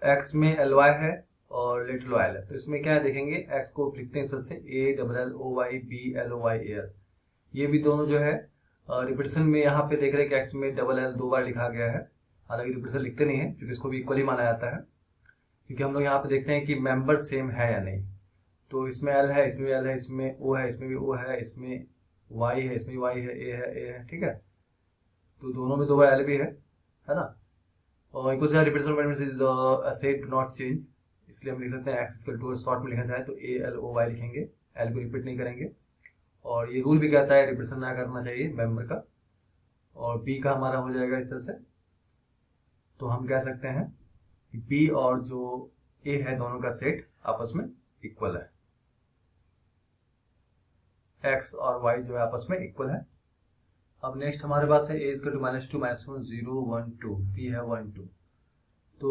x में LY है और लेटर LOL है, तो इसमें क्या है देखेंगे, x को लिखते हैं इस तरह से ALLOY BLOY AL। ये भी दोनों जो है रिपीटेशन में यहाँ पे देख रहे हैं कि x में डबल L 2 बार लिखा गया है, हालांकि रिपीटेशन लिखते नहीं है क्योंकि इसको भी इक्वली माना जाता है, क्योंकि हम लोग यहाँ पे देखते हैं कि मेंबर सेम है या नहीं। तो इसमें L है, इसमें भी L है, इसमें O है, इसमें भी O है, इसमें Y है, इसमें भी Y है, A है, ठीक है। तो दोनों में 2 बार L भी है ना। और इक्वल से repetition set do not change, इसलिए हम लिख सकते हैं x इक्वल टू, शॉर्ट में लिखा जाए तो ALOY लिखेंगे, L को रिपीट नहीं करेंगे। और ये रूल भी कहता है रिपीटेशन ना करना चाहिए मेंबर का। और B का हमारा हो जाएगा इस तरह से, तो हम कह सकते हैं कि B और जो A है दोनों का सेट आपस में इक्वल है, x और y जो है आपस में इक्वल है। अब नेक्स्ट हमारे पास है a इज टू -2 -1 0 1 2, b है 1 2। तो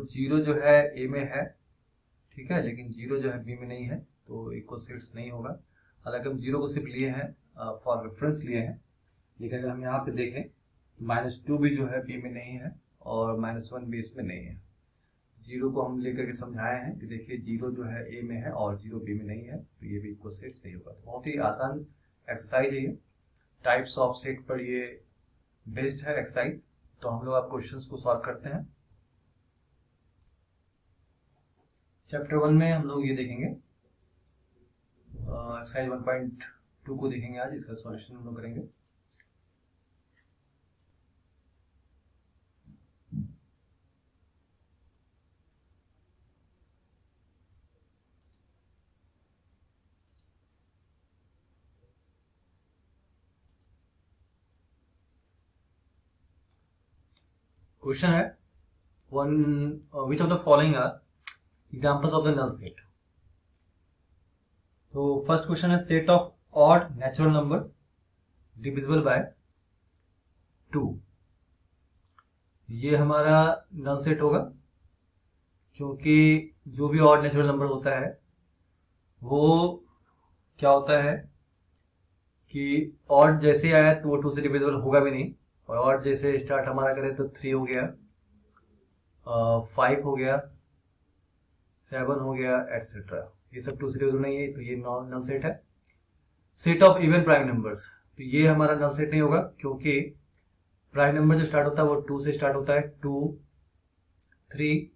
0 जो है a में है, ठीक है, लेकिन 0 जो है b में नहीं है, तो इक्वल सेट्स नहीं होगा। हालांकि हम 0 को सिर्फ लिए हैं फॉर रेफरेंस लिए हैं, लेकिन अगर हम यहाँ पे देखें -2 भी जो है b में नहीं है और -1 भी इसमें नहीं है। 0 को हम लेकर के समझाए हैं कि देखिए 0 जो है a में है और 0 b में नहीं है, तो ये भी इक्वल सेट्स नहीं होगा। तो बहुत ही आसान एक्सरसाइज है ये, टाइप्स ऑफ सेट पर ये बेस्ड है एक्सरसाइज। तो हम लोग आप क्वेश्चंस को सॉल्व करते हैं। चैप्टर 1 में हम लोग ये देखेंगे, एक्सरसाइज 1.2 को देखेंगे आज, इसका सॉल्यूशन हम लोग करेंगे। क्वेश्चन है which of the following are examples of the null set. तो फर्स्ट क्वेश्चन है set of odd natural numbers divisible by 2। ये हमारा नल सेट होगा, क्योंकि जो भी ऑड नेचुरल नंबर होता है वो क्या होता है कि ऑड जैसे ही आया तो वो 2 से डिविजिबल होगा भी नहीं, और ऑड जैसे स्टार्ट हमारा करें तो 3 हो गया, 5 हो गया, 7 हो गया, एटसेट्रा, ये सब 2 से डिविजिबल नहीं है, तो ये नल सेट है। Set of even prime numbers, तो ये हमारा नल सेट नहीं होगा, क्योंकि प्राइम नंबर जो स्टार्ट होता है वो 2 से स्टार्ट होता है, 2 3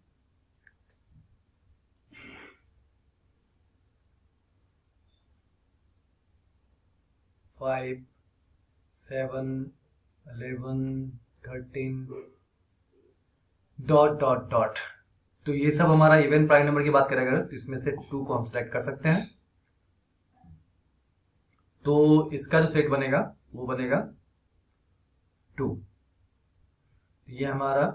5 7 11 13 डॉट डॉट डॉट। तो ये सब हमारा इवन प्राइम नंबर की बात करें अगर, तो इसमें से 2 को हम सिलेक्ट कर सकते हैं। तो इसका जो सेट बनेगा वो बनेगा 2। ये हमारा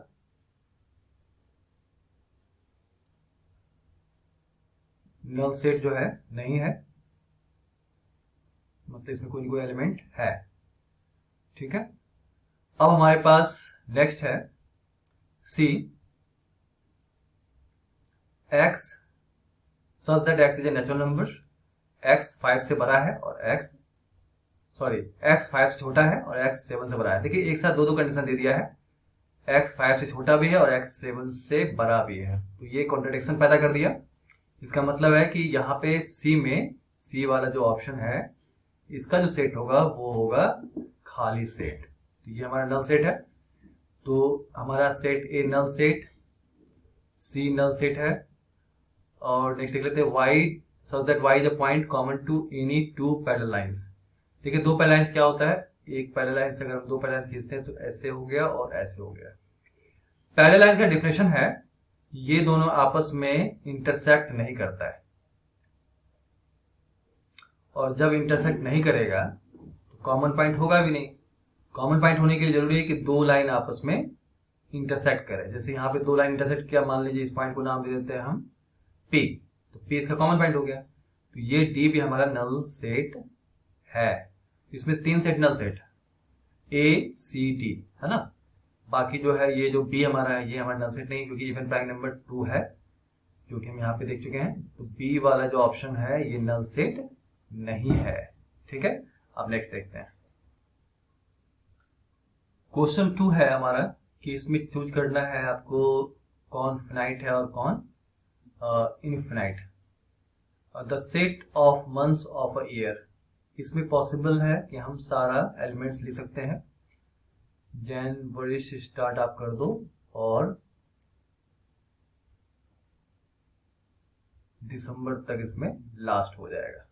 नल सेट जो है नहीं है, मतलब इसमें कोई ना कोई एलिमेंट है, ठीक है। अब हमारे पास नेक्स्ट है सी x such that x is a natural number, x 5 से बड़ा है और x 5 से छोटा है और x 7 से बड़ा है। देखिए एक साथ दो कंडीशन दे दिया है, x 5 से छोटा भी है और x 7 से बड़ा भी है, तो ये कॉन्ट्रडिक्शन पैदा कर दिया। इसका मतलब है कि यहाँ पे C में C वाला जो ऑप्शन है इसका जो सेट होगा वो होगा खाली सेट। तो ये हमारा नल सेट है। तो हमारा set A null set, C null set है। और नेक्स्ट देख लेते हैं Y such that Y is a point common to any two parallel lines. देखिए दो पैरेलल लाइंस क्या होता है, एक पैरेलल लाइन से अगर हम दो पैरेलल लाइंस खींचते हैं तो ऐसे हो गया और ऐसे हो गया। पैरेलल लाइन का डेफिनेशन है ये दोनों आपस में इंटरसेक्ट नहीं करता है, और जब इंटरसेक्ट नहीं करेगा तो कॉमन पॉइंट होगा भी नहीं। कॉमन पॉइंट होने के लिए जरूरी है कि दो लाइन आपस में इंटरसेक्ट करें। जैसे यहाँ पे दो लाइन इंटरसेक्ट किया, मान लीजिए इस पॉइंट को नाम दे देते हैं हम P, तो P इसका कॉमन पॉइंट हो गया। तो ये D भी हमारा नल सेट है। इसमें 3 set null set A C D है ना। बाकी जो है ये जो B हमारा है ये हमारा नल सेट नहीं, क्योंकि इवन प्राइम नंबर 2 है जो कि हम यहाँ पे देख चुके हैं। तो B वाला जो ऑप्शन है ये नल सेट नहीं है। ठीक है, अब नेक्स्ट देखते हैं। क्वेश्चन 2 है हमारा कि इसमें चूज करना है आपको कौन फिनाइट है और कौन infinite. The set of months of a year, इसमें पॉसिबल है कि हम सारा एलिमेंट्स ले सकते हैं। जनवरी से स्टार्ट आप कर दो और दिसंबर तक इसमें लास्ट हो जाएगा।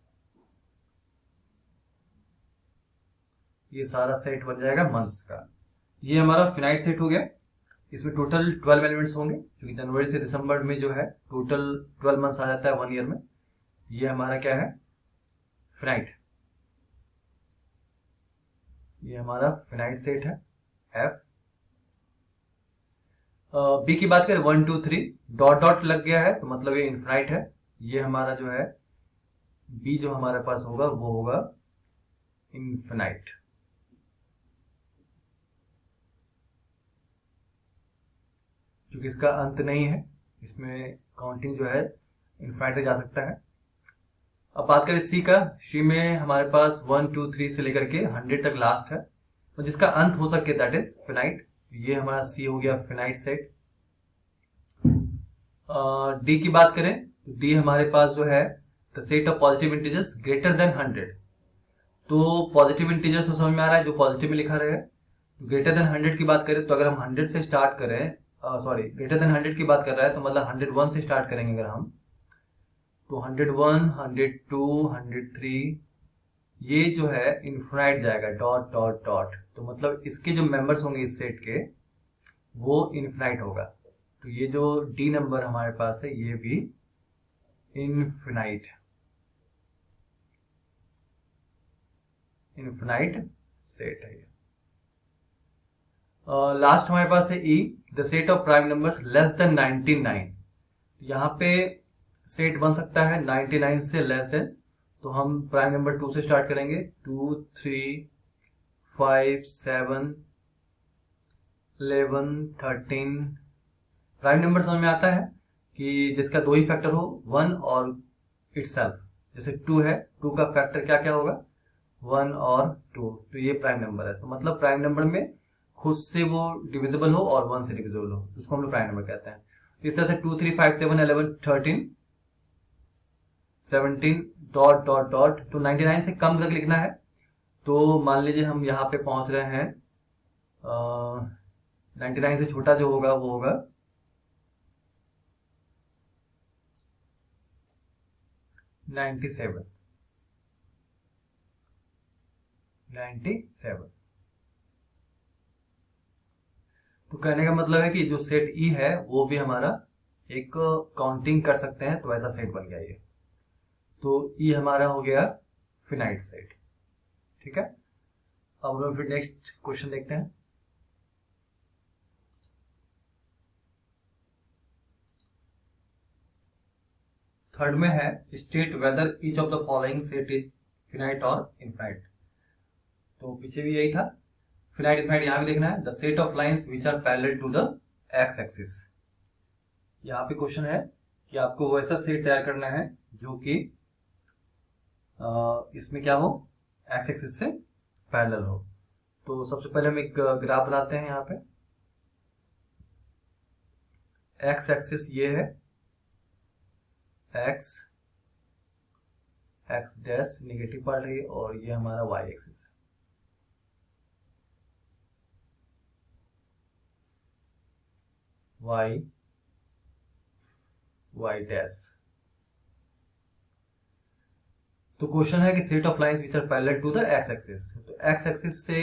ये सारा सेट बन जाएगा मंथ्स का। ये हमारा फिनाइट सेट हो गया। इसमें टोटल 12 एलिमेंट्स होंगे, क्योंकि जनवरी से दिसंबर में जो है टोटल 12 मंथ्स आ जाता है 1 ईयर में। ये हमारा क्या है, फिनाइट। ये हमारा फिनाइट सेट है F। बी की बात करें 1 2 3 डॉट डॉट लग गया है तो मतलब ये इनफिनाइट है। ये हमारा जो है बी जो हमारे पास होगा वो होगा इनफिनाइट। क्योंकि इसका अंत नहीं है, इसमें काउंटिंग जो है इनफिनाइट तक जा सकता है। अब बात करें सी का, सी में हमारे पास 1 2 3 से लेकर के 100 तक लास्ट है, तो जिसका अंत हो सके दैट इज फिनाइट। ये हमारा सी हो गया फिनाइट सेट। डी की बात करें तो डी हमारे पास जो है the set of positive integers greater than 100। तो पॉजिटिव इंटीजर्स तो समझ में आ रहा है जो पॉजिटिव में लिखा रहे हैं। तो ग्रेटर देन 100 की बात करें तो अगर हम 100 से स्टार्ट करें, सॉरी ग्रेटर देन 100 की बात कर रहा है तो मतलब 101 से स्टार्ट करेंगे अगर हम, तो 101 102 103 ये जो है इनफिनाइट जाएगा डॉट डॉट डॉट। तो मतलब इसके जो मेंबर्स होंगे इस सेट के वो इनफिनाइट होगा। तो ये जो डी नंबर हमारे पास है ये भी इनफिनाइट सेट है। लास्ट हमारे पास है E, the set of prime numbers less than 99। यहाँ पे सेट बन सकता है 99 से लेस देन। तो हम प्राइम नंबर 2 से स्टार्ट करेंगे, 2 3 5 7 11 13। प्राइम नंबर समझ में आता है कि जिसका दो ही फैक्टर हो, 1 और इटसेल्फ। जैसे 2 है, 2 का फैक्टर क्या क्या होगा, 1 और 2। तो ये प्राइम नंबर है। तो मतलब प्राइम नंबर में खुद से वो डिविजिबल हो और 1 से डिविजिबल हो, उसको हम लोग प्राइम नंबर कहते हैं। इस तरह से 2 3 5 7 11 13 17 डॉट डॉट डॉट। तो 99 से कम तक लिखना है। तो मान लीजिए हम यहाँ पे पहुंच रहे हैं, 99 से छोटा जो होगा वो होगा 97। तो कहने का मतलब है कि जो सेट ई है वो भी हमारा एक काउंटिंग कर सकते हैं, तो ऐसा सेट बन गया ये। तो ई हमारा हो गया फिनाइट सेट। ठीक है, अब हम फिर नेक्स्ट क्वेश्चन देखते हैं। थर्ड में है state whether each of the following set is finite और इनफाइनाइट। तो पीछे भी यही था, फिनाइट इनफाइनाइट यहां भी देखना है। The set of lines which are parallel to the X axis. यहाँ पे क्वेश्चन है कि आपको वैसा सेट तैयार करना है जो कि इसमें क्या हो, एक्स एक्सिस से पैरेलल हो। तो सबसे पहले हम एक ग्राफ बनाते हैं। यहाँ पे एक्स एक्सिस ये है, एक्स डैश नेगेटिव पार्ट है और ये हमारा वाई एक्सिस है। Y Y dash. तो क्वेश्चन है कि set of lines which are parallel to the X axis, तो एक्स एक्सिस से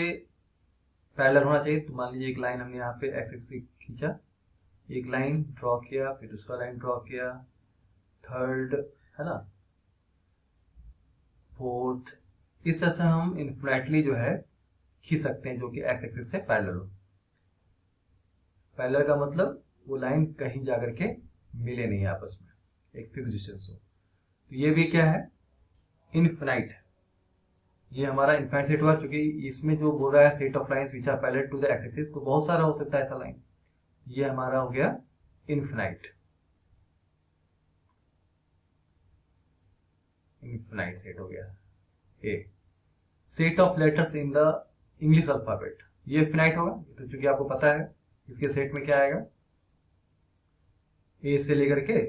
पैरेलल होना चाहिए। तो मान लीजिए एक लाइन हमने यहाँ पे एक्स एक्सिस खींचा, एक लाइन ड्रॉ किया, फिर दूसरा लाइन ड्रॉ किया, थर्ड, है ना, फोर्थ, इस तरह से हम इन्फिनिटली जो है खींच सकते हैं जो कि एक्स एक्सिस से पैरेलल हो। पैरेलल का मतलब वो लाइन कहीं जाकर के मिले नहीं आपस में, एक फिक्स डिस्टेंस हो। तो ये भी क्या है, इनफिनाइट। ये हमारा इनफाइनाइट सेट हुआ, क्योंकि इसमें जो बोल रहा है set of lines which are parallel to the X axis, तो बहुत सारा हो सकता है ऐसा लाइन। ये हमारा हो गया इनफिनाइट, इनफिनाइट सेट हो गया। A set of letters in the English alphabet, ये फिनाइट होगा। तो चूंकि आपको पता है इसके सेट में क्या आएगा, ए से लेकर के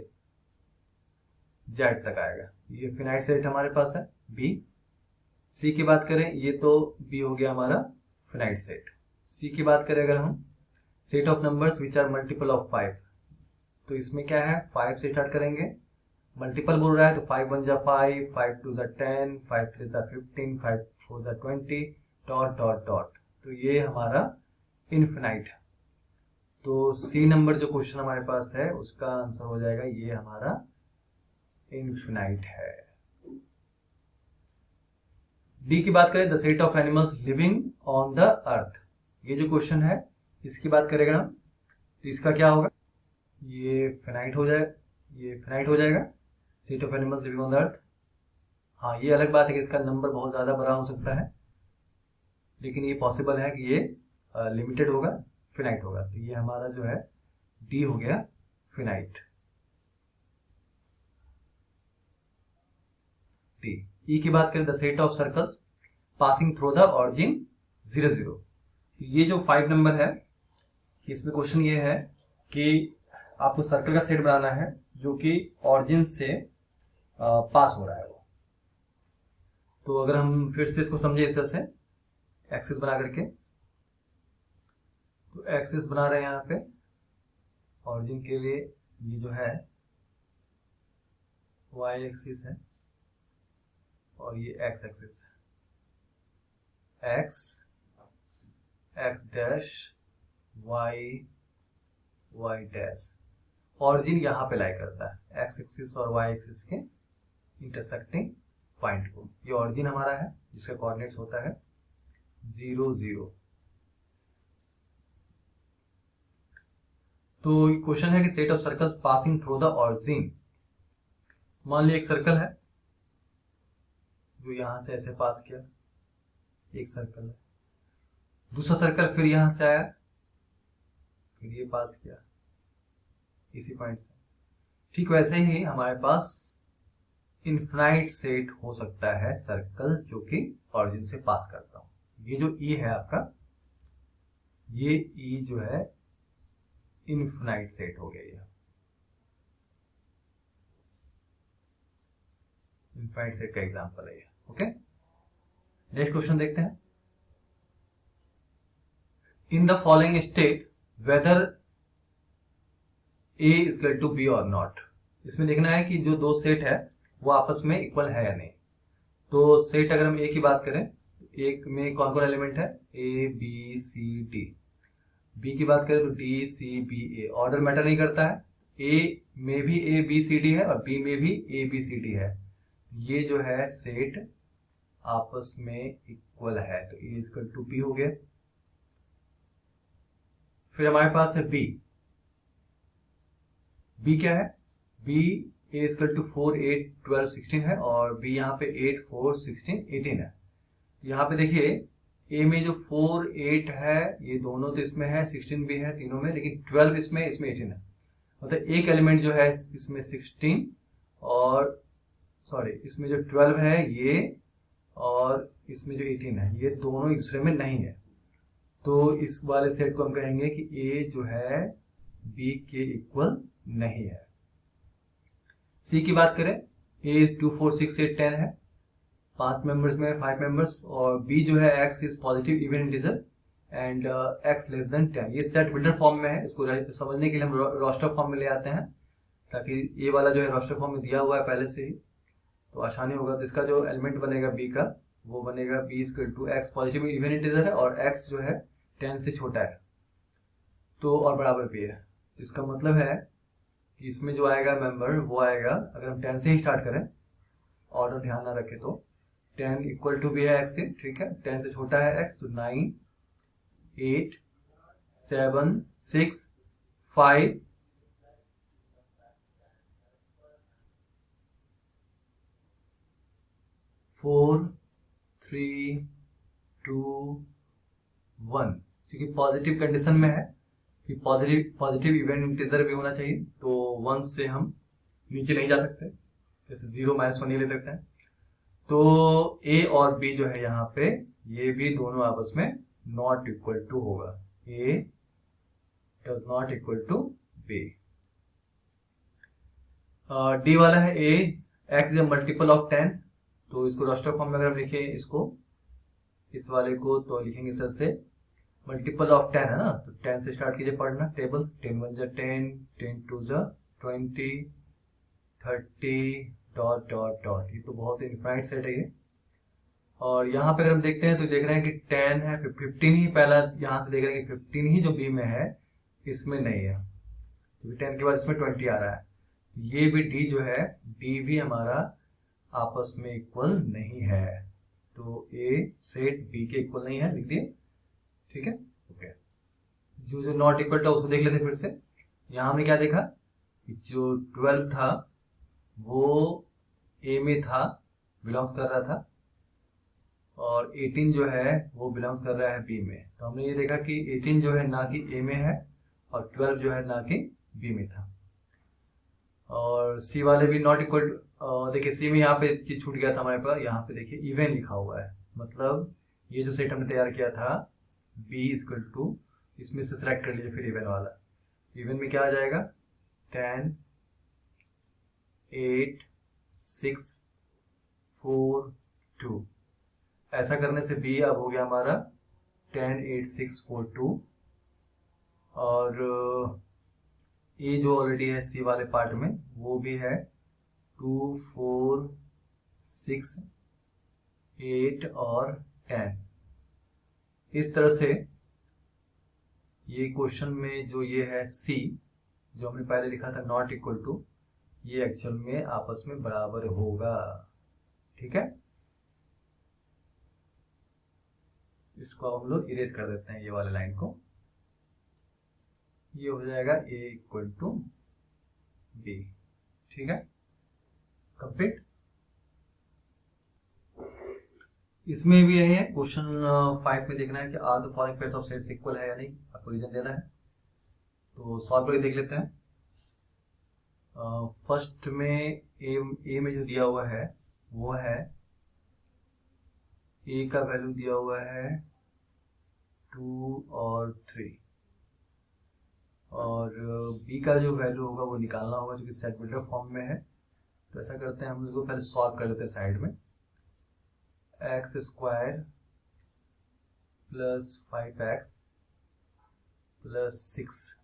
जेड तक आएगा, ये फिनाइट सेट हमारे पास है। बी, सी की बात करें, ये तो बी हो गया हमारा फिनाइट सेट। सी की बात करें अगर हम, set of numbers which are multiple of 5, तो इसमें क्या है, 5 से स्टार्ट करेंगे, मल्टीपल बोल रहा है तो 5 1 जा 5, 5 2 जा 10, 5 3 जा 15, 5 4 जा 20, डॉट डॉट डॉट। तो ये हमारा इनफिनाइट है। तो सी नंबर जो क्वेश्चन हमारे पास है उसका आंसर हो जाएगा, ये हमारा इनफिनाइट है। डी की बात करें, the set of animals living on the earth, ये जो क्वेश्चन है इसकी बात करेगा हम, तो इसका क्या होगा, ये फिनाइट हो जाएगा, ये फिनाइट हो जाएगा, set of animals living on the earth. हाँ, ये अलग बात है कि इसका नंबर बहुत ज्यादा बड़ा हो सकता है, लेकिन ये पॉसिबल है कि ये लिमिटेड होगा, फिनाइट होगा। तो ये हमारा जो है डी हो गया फिनाइट। डी। ई की बात करें, the set of circles passing through the origin 0 0, ये जो 5 नंबर है इसमें क्वेश्चन ये है कि आपको सर्कल का सेट बनाना है जो कि ऑरिजिन से पास हो रहा है वो। तो अगर हम फिर से इसको समझे इस तरह से, एक्सिस बना करके, तो एक्सिस बना रहे हैं यहाँ पे ऑरिजिन के लिए, ये जो है वाई एक्सिस है और ये एक्स एक्सिस है, X X dash Y Y dash. Origin यहाँ पे लाई करता है एक्स एक्सिस और वाई एक्सिस के इंटरसेक्टिंग पॉइंट को। ये ऑरिजिन हमारा है जिसका कोऑर्डिनेट्स होता है 0 0। तो क्वेश्चन है कि set of circles passing through the origin, मान ली एक सर्कल है जो यहां से ऐसे पास किया, एक सर्कल है, दूसरा सर्कल फिर यहां से आया, फिर ये पास किया इसी पॉइंट से। ठीक वैसे ही हमारे पास इनफिनाइट सेट हो सकता है सर्कल जो कि ऑरिजिन से पास करता हूं। ये जो ई है आपका, ये ई जो है इनफिनाइट सेट हो गया, ये इनफिनाइट सेट का एग्जांपल है ये। ओके, नेक्स्ट क्वेश्चन देखते हैं। In the following state whether A is equal to B और नॉट, इसमें देखना है कि जो दो सेट है वो आपस में इक्वल है या नहीं। तो सेट अगर हम ए की बात करें, एक में कौन कौन एलिमेंट है, A B C D. B की बात करें तो D C B A, order matter नहीं करता है, ए में भी ए बी सी डी है और बी में भी ए बी सी डी है। ये जो है सेट आपस में इक्वल है, तो ए इक्वल टू बी हो गया। फिर हमारे पास है बी, बी क्या है, बी ए इक्वल टू 4 8 12 16 है और बी यहाँ पे 8 4 16 18 है। यहाँ पे देखिए ए में जो 4 8 है ये दोनों तो इसमें है, 16 भी है तीनों में, लेकिन 12 इसमें 18 है। मतलब एक एलिमेंट जो है इसमें 16 और सॉरी इसमें जो 12 है ये और इसमें जो 18 है ये दोनों एक दूसरे में नहीं है। तो इस वाले सेट को हम कहेंगे कि ए जो है बी के इक्वल नहीं है। सी की बात करें, ए 2 4 6 8 10 है, 5 मेंबर्स में 5 मेंबर्स, और बी जो है x is positive even integer, and x less than 10। ये सेट बिल्डर फॉर्म में है, इसको समझने के लिए हम रोस्टर फॉर्म में ले आते हैं, ताकि ये वाला जो है रोस्टर फॉर्म में दिया हुआ है पहले से ही, तो आसानी होगा। तो इसका जो एलिमेंट बनेगा बी का, वो बनेगा B equal to X, positive even integer है और एक्स जो है 10 से छोटा है तो और बराबर भी है। इसका मतलब है कि इसमें जो आएगा मेंबर वो आएगा, अगर हम 10 से ही स्टार्ट करें, ऑर्डर ध्यान ना रखें तो 10 इक्वल टू भी है एक्स के, ठीक है, 10 से छोटा है एक्स, तो 9 8 7 6 5 4 3 2 1, क्योंकि पॉजिटिव कंडीशन में है कि पॉजिटिव इवन इंटीजर भी होना चाहिए, तो 1 से हम नीचे नहीं जा सकते, जैसे 0 -1 नहीं ले सकते हैं। तो ए और बी जो है यहाँ पे, ये भी दोनों आपस में नॉट इक्वल टू होगा, A does not equal to B. D वाला है A, X is multiple of 10, तो इसको रोस्टर फॉर्म में अगर हम लिखें इसको, इस वाले को, तो लिखेंगे इस तरह से, मल्टीपल ऑफ 10 है ना, तो 10 से स्टार्ट कीजिए पढ़ना टेबल, 10 1 जा 10, 10 2 जा 20, 30 डॉट डॉट डॉट, ये तो बहुत इनफाइनाइट सेट है ये। और यहाँ पे अगर हम देखते हैं तो देख रहे हैं कि 10 है, 15 ही पहला, यहाँ से देख रहे हैं कि 15 ही जो बी में है, इसमें नहीं है, क्योंकि 10 के बाद इसमें 20 आ रहा है। ये भी डी जो है, डी भी हमारा आपस में इक्वल नहीं है, तो ए सेट बी के इक्वल नहीं है, लिख दिए, ठीक है, ओके। जो जो नॉट इक्वल था उसको देख लेते फिर से। यहाँ हमने क्या देखा कि जो 12 था वो ए में था, बिलोंग्स कर रहा था, और 18 जो है वो बिलोंग्स कर रहा है बी में। तो हमने ये देखा कि 18 जो है ना कि ए में है, और 12 जो है ना कि बी में था। और सी वाले भी नॉट इक्वल, देखिए सी में यहाँ पे चीज छूट गया था हमारे पास, यहाँ पे देखिए इवन लिखा हुआ है, मतलब ये जो सेट हमने तैयार किया था बी इक्वल टू, इसमें से सिलेक्ट कर लीजिए फिर इवन वाला। इवन में क्या आ जाएगा, 10 8 6 4 2। ऐसा करने से बी अब हो गया हमारा 10 8 6 4 2, और ए जो ऑलरेडी है सी वाले पार्ट में वो भी है 2 4 6 8 और 10। इस तरह से ये क्वेश्चन में जो ये है सी, जो हमने पहले लिखा था नॉट इक्वल टू, ये एक्चुअल में आपस में बराबर होगा, ठीक है। इसको हम लोग इरेज कर देते हैं, ये वाले लाइन को, ये हो जाएगा ए इक्वल टू बी, ठीक है, कंप्लीट। इसमें भी यही है, क्वेश्चन 5 में देखना है कि are the following pairs of sets equal है या नहीं, आपको रीजन देना है। तो सॉल्व करके देख लेते हैं। फर्स्ट में ए में जो दिया हुआ है वो है, ए का वैल्यू दिया हुआ है 2 और 3, और बी का जो वैल्यू होगा वो निकालना होगा, जो कि सेट बिल्डर फॉर्म में है। तो ऐसा करते हैं, हम इसको पहले सॉल्व कर लेते हैं साइड में। X square plus 5x plus 6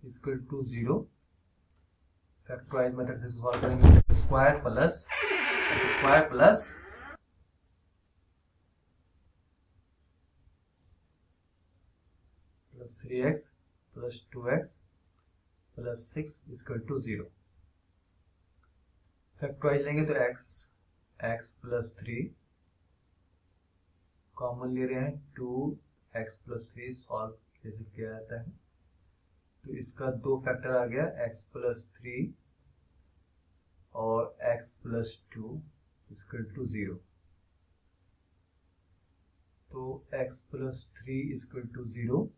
equal to 0, factorise method से सॉल्व करेंगे। Square plus X square plus plus 3x plus 2x plus 6 equal to 0। Factorise लेंगे तो x प्लस 3 कॉमन ले रहे हैं, 2x प्लस 3 सॉल्व कैसे किया जाता है, तो इसका 2 फैक्टर आ गया, x प्लस 3 और x प्लस 2 इक्वल टू 0। तो x प्लस 3 इक्वल टू 0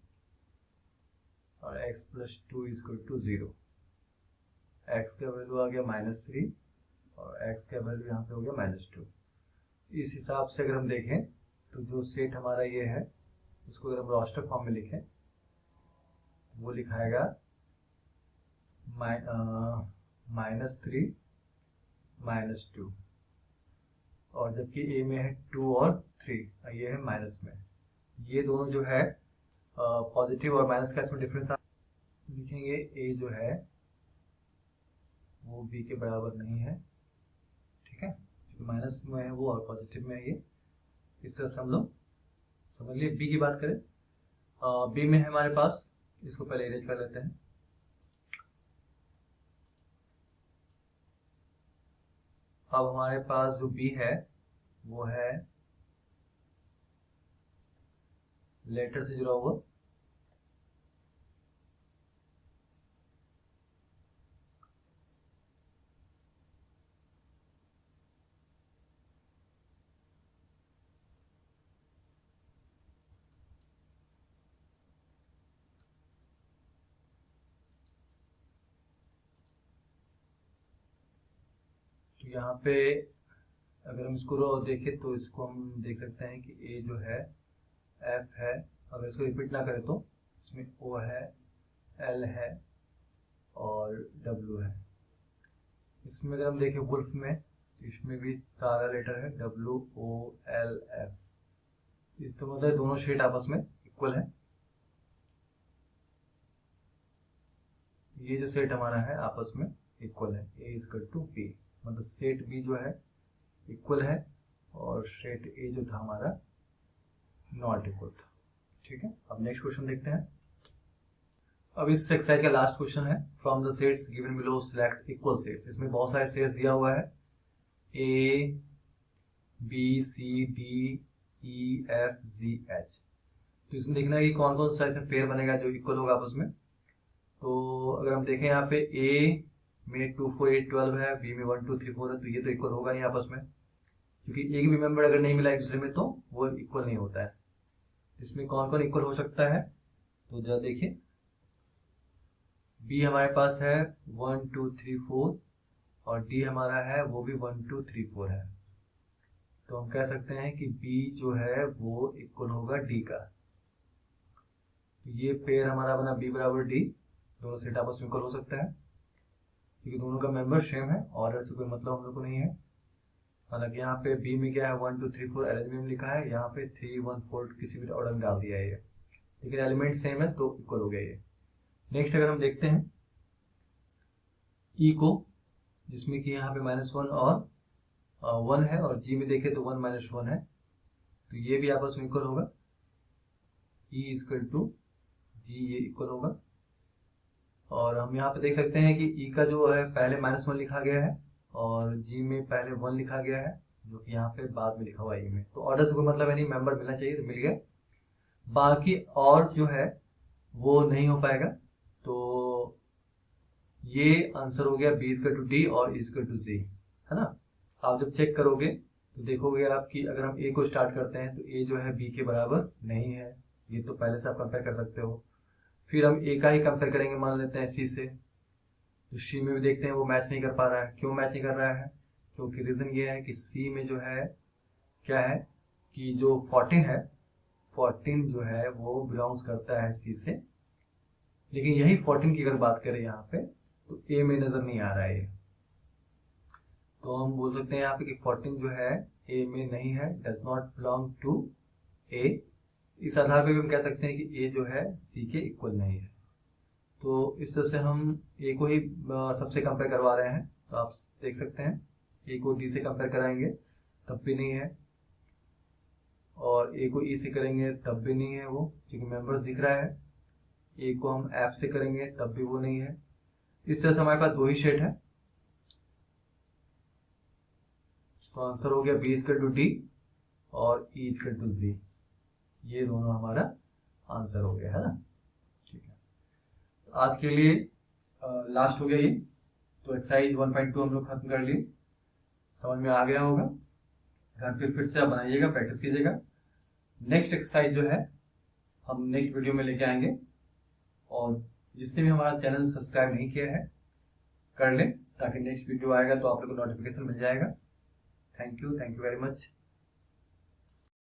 और x plus 2 equal to 0। x का वैल्यू आ गया -3 और x का वैल्यू यहाँ पे हो गया -2। इस हिसाब से अगर हम देखें तो जो सेट हमारा ये है, इसको अगर हम रोस्टर फॉर्म में लिखें, वो लिखाएगा -3 -2, और जबकि ए में है 2 और 3, ये है माइनस में, ये दोनों जो है पॉजिटिव और माइनस का इसमें डिफरेंस लिखेंगे। ए जो है वो बी के बराबर नहीं है, ठीक है, क्योंकि माइनस में है वो और पॉजिटिव में है ये। इस तरह से हम लोग समझ लिए। बी की बात करें, बी में है हमारे पास, इसको पहले इरेज कर लेते हैं। अब हमारे पास जो बी है वो है लेटर से जुड़ा हुआ, तो यहाँ पे अगर हम इसको देखें तो इसको हम देख सकते हैं कि ए जो है एफ है, अगर इसको रिपीट ना करें तो इसमें ओ है, एल है और डब्ल्यू है। इसमें अगर हम देखें वुल्फ में तो इसमें भी सारा लेटर है डब्ल्यू ओ एल एफ। इसका मतलब दोनों शेड आपस में इक्वल है। ये जो सेट हमारा है आपस में इक्वल है, ए इक्वल टू बी, मतलब सेट बी जो है इक्वल है और सेट ए जो था हमारा नॉट इक्वल था, ठीक है। अब नेक्स्ट क्वेश्चन देखते हैं। अब इस एक्सरसाइज का लास्ट क्वेश्चन है, from the sets given below select equal sets. इसमें बहुत सारे सेट्स दिया हुआ है, A B C D E F G H. तो इसमें देखना है कि कौन कौन सा ऐसे पेयर बनेगा जो इक्वल होगा आपस में। तो अगर हम देखें यहाँ पे ए में 2 4 8 12 है, बी में 1 2 3 4 है, तो ये तो इक्वल होगा नहीं आपस में, क्योंकि एक भी मेंबर अगर नहीं मिला एक दूसरे में तो वो इक्वल नहीं होता है। इसमें कौन कौन इक्वल हो सकता है, तो जरा देखिए। बी हमारे पास है 1 2 3 4 और डी हमारा है वो भी 1 2 3 4 है। तो हम कह सकते हैं कि बी जो है वो इक्वल होगा डी का। तो ये पेयर हमारा बना बी बराबर डी, दोनों सेट आपस में इक्वल हो सकता है क्योंकि दोनों का मेंबर सेम है, ऑर्डर से कोई मतलब हम लोग को नहीं है। हालांकि यहाँ पे बी में क्या है 1 2 3 4 अरेंजमेंट में लिखा है, यहाँ पे 3 1 4 किसी भी ऑर्डर में डाल दिया है ये, लेकिन एलिमेंट सेम है तो इक्वल हो गया ये। नेक्स्ट अगर हम देखते हैं ई को, जिसमें कि यहाँ पे -1 और 1 है, और जी में देखें तो 1 -1 है, तो ये भी आपस में इक्वल होगा। ई इक्वल टू जी, ये इक्वल होगा। और हम यहाँ पे देख सकते हैं कि ई का जो है पहले -1 लिखा गया है और जी में पहले 1 लिखा गया है, जो कि यहाँ पे बाद में लिखा हुआ है ई में। तो ऑर्डर से कोई मतलब है नहीं, मेंबर मिलना चाहिए तो मिल गया। बाकी और जो है वो नहीं हो पाएगा, तो ये आंसर हो गया बी इक्वल टू डी और ई इक्वल टू जी, है ना। आप जब चेक करोगे तो देखोगे आप कि अगर हम ए को स्टार्ट करते हैं तो ए जो है बी के बराबर नहीं है, ये तो पहले से आप कंपेयर कर सकते हो। फिर हम ए का ही कंपेयर करेंगे, मान लेते हैं सी से, तो सी में भी देखते हैं वो मैच नहीं कर पा रहा है। क्यों मैच नहीं कर रहा है, क्योंकि रीजन ये है कि सी में जो है क्या है कि जो 14 है, 14 जो है वो बिलोंग्स करता है सी से, लेकिन यही 14 की अगर बात करें यहाँ पे तो ए में नजर नहीं आ रहा है ये। तो हम बोल सकते हैं यहाँ पे कि 14 जो है ए में नहीं है, डज नॉट बिलोंग टू ए। इस आधार पे भी हम कह सकते हैं कि ए जो है सी के इक्वल नहीं है। तो इस तरह से हम ए को ही सबसे कंपेयर करवा रहे हैं, तो आप देख सकते हैं ए को डी से कंपेयर कराएंगे तब भी नहीं है, और ए को ई से करेंगे तब भी नहीं है वो, क्योंकि मेंबर्स दिख रहा है। ए को हम एफ से करेंगे तब भी वो नहीं है। इस तरह से हमारे पास 2 ही सेट है, तो आंसर हो गया बी इक्वल टू डी और ई इक्वल टू जी, ये दोनों हमारा आंसर हो गया, है ना। ठीक है, आज के लिए लास्ट हो गया ये। तो एक्सरसाइज 1.2 हम लोग खत्म कर लिए, समझ में आ गया होगा। घर पे फिर से आप बनाइएगा, प्रैक्टिस कीजिएगा। नेक्स्ट एक्सरसाइज जो है हम नेक्स्ट वीडियो में लेके आएंगे, और जिसने भी हमारा चैनल सब्सक्राइब नहीं किया है कर ले, ताकि नेक्स्ट वीडियो आएगा तो आप लोग को नोटिफिकेशन मिल जाएगा। Thank you very much.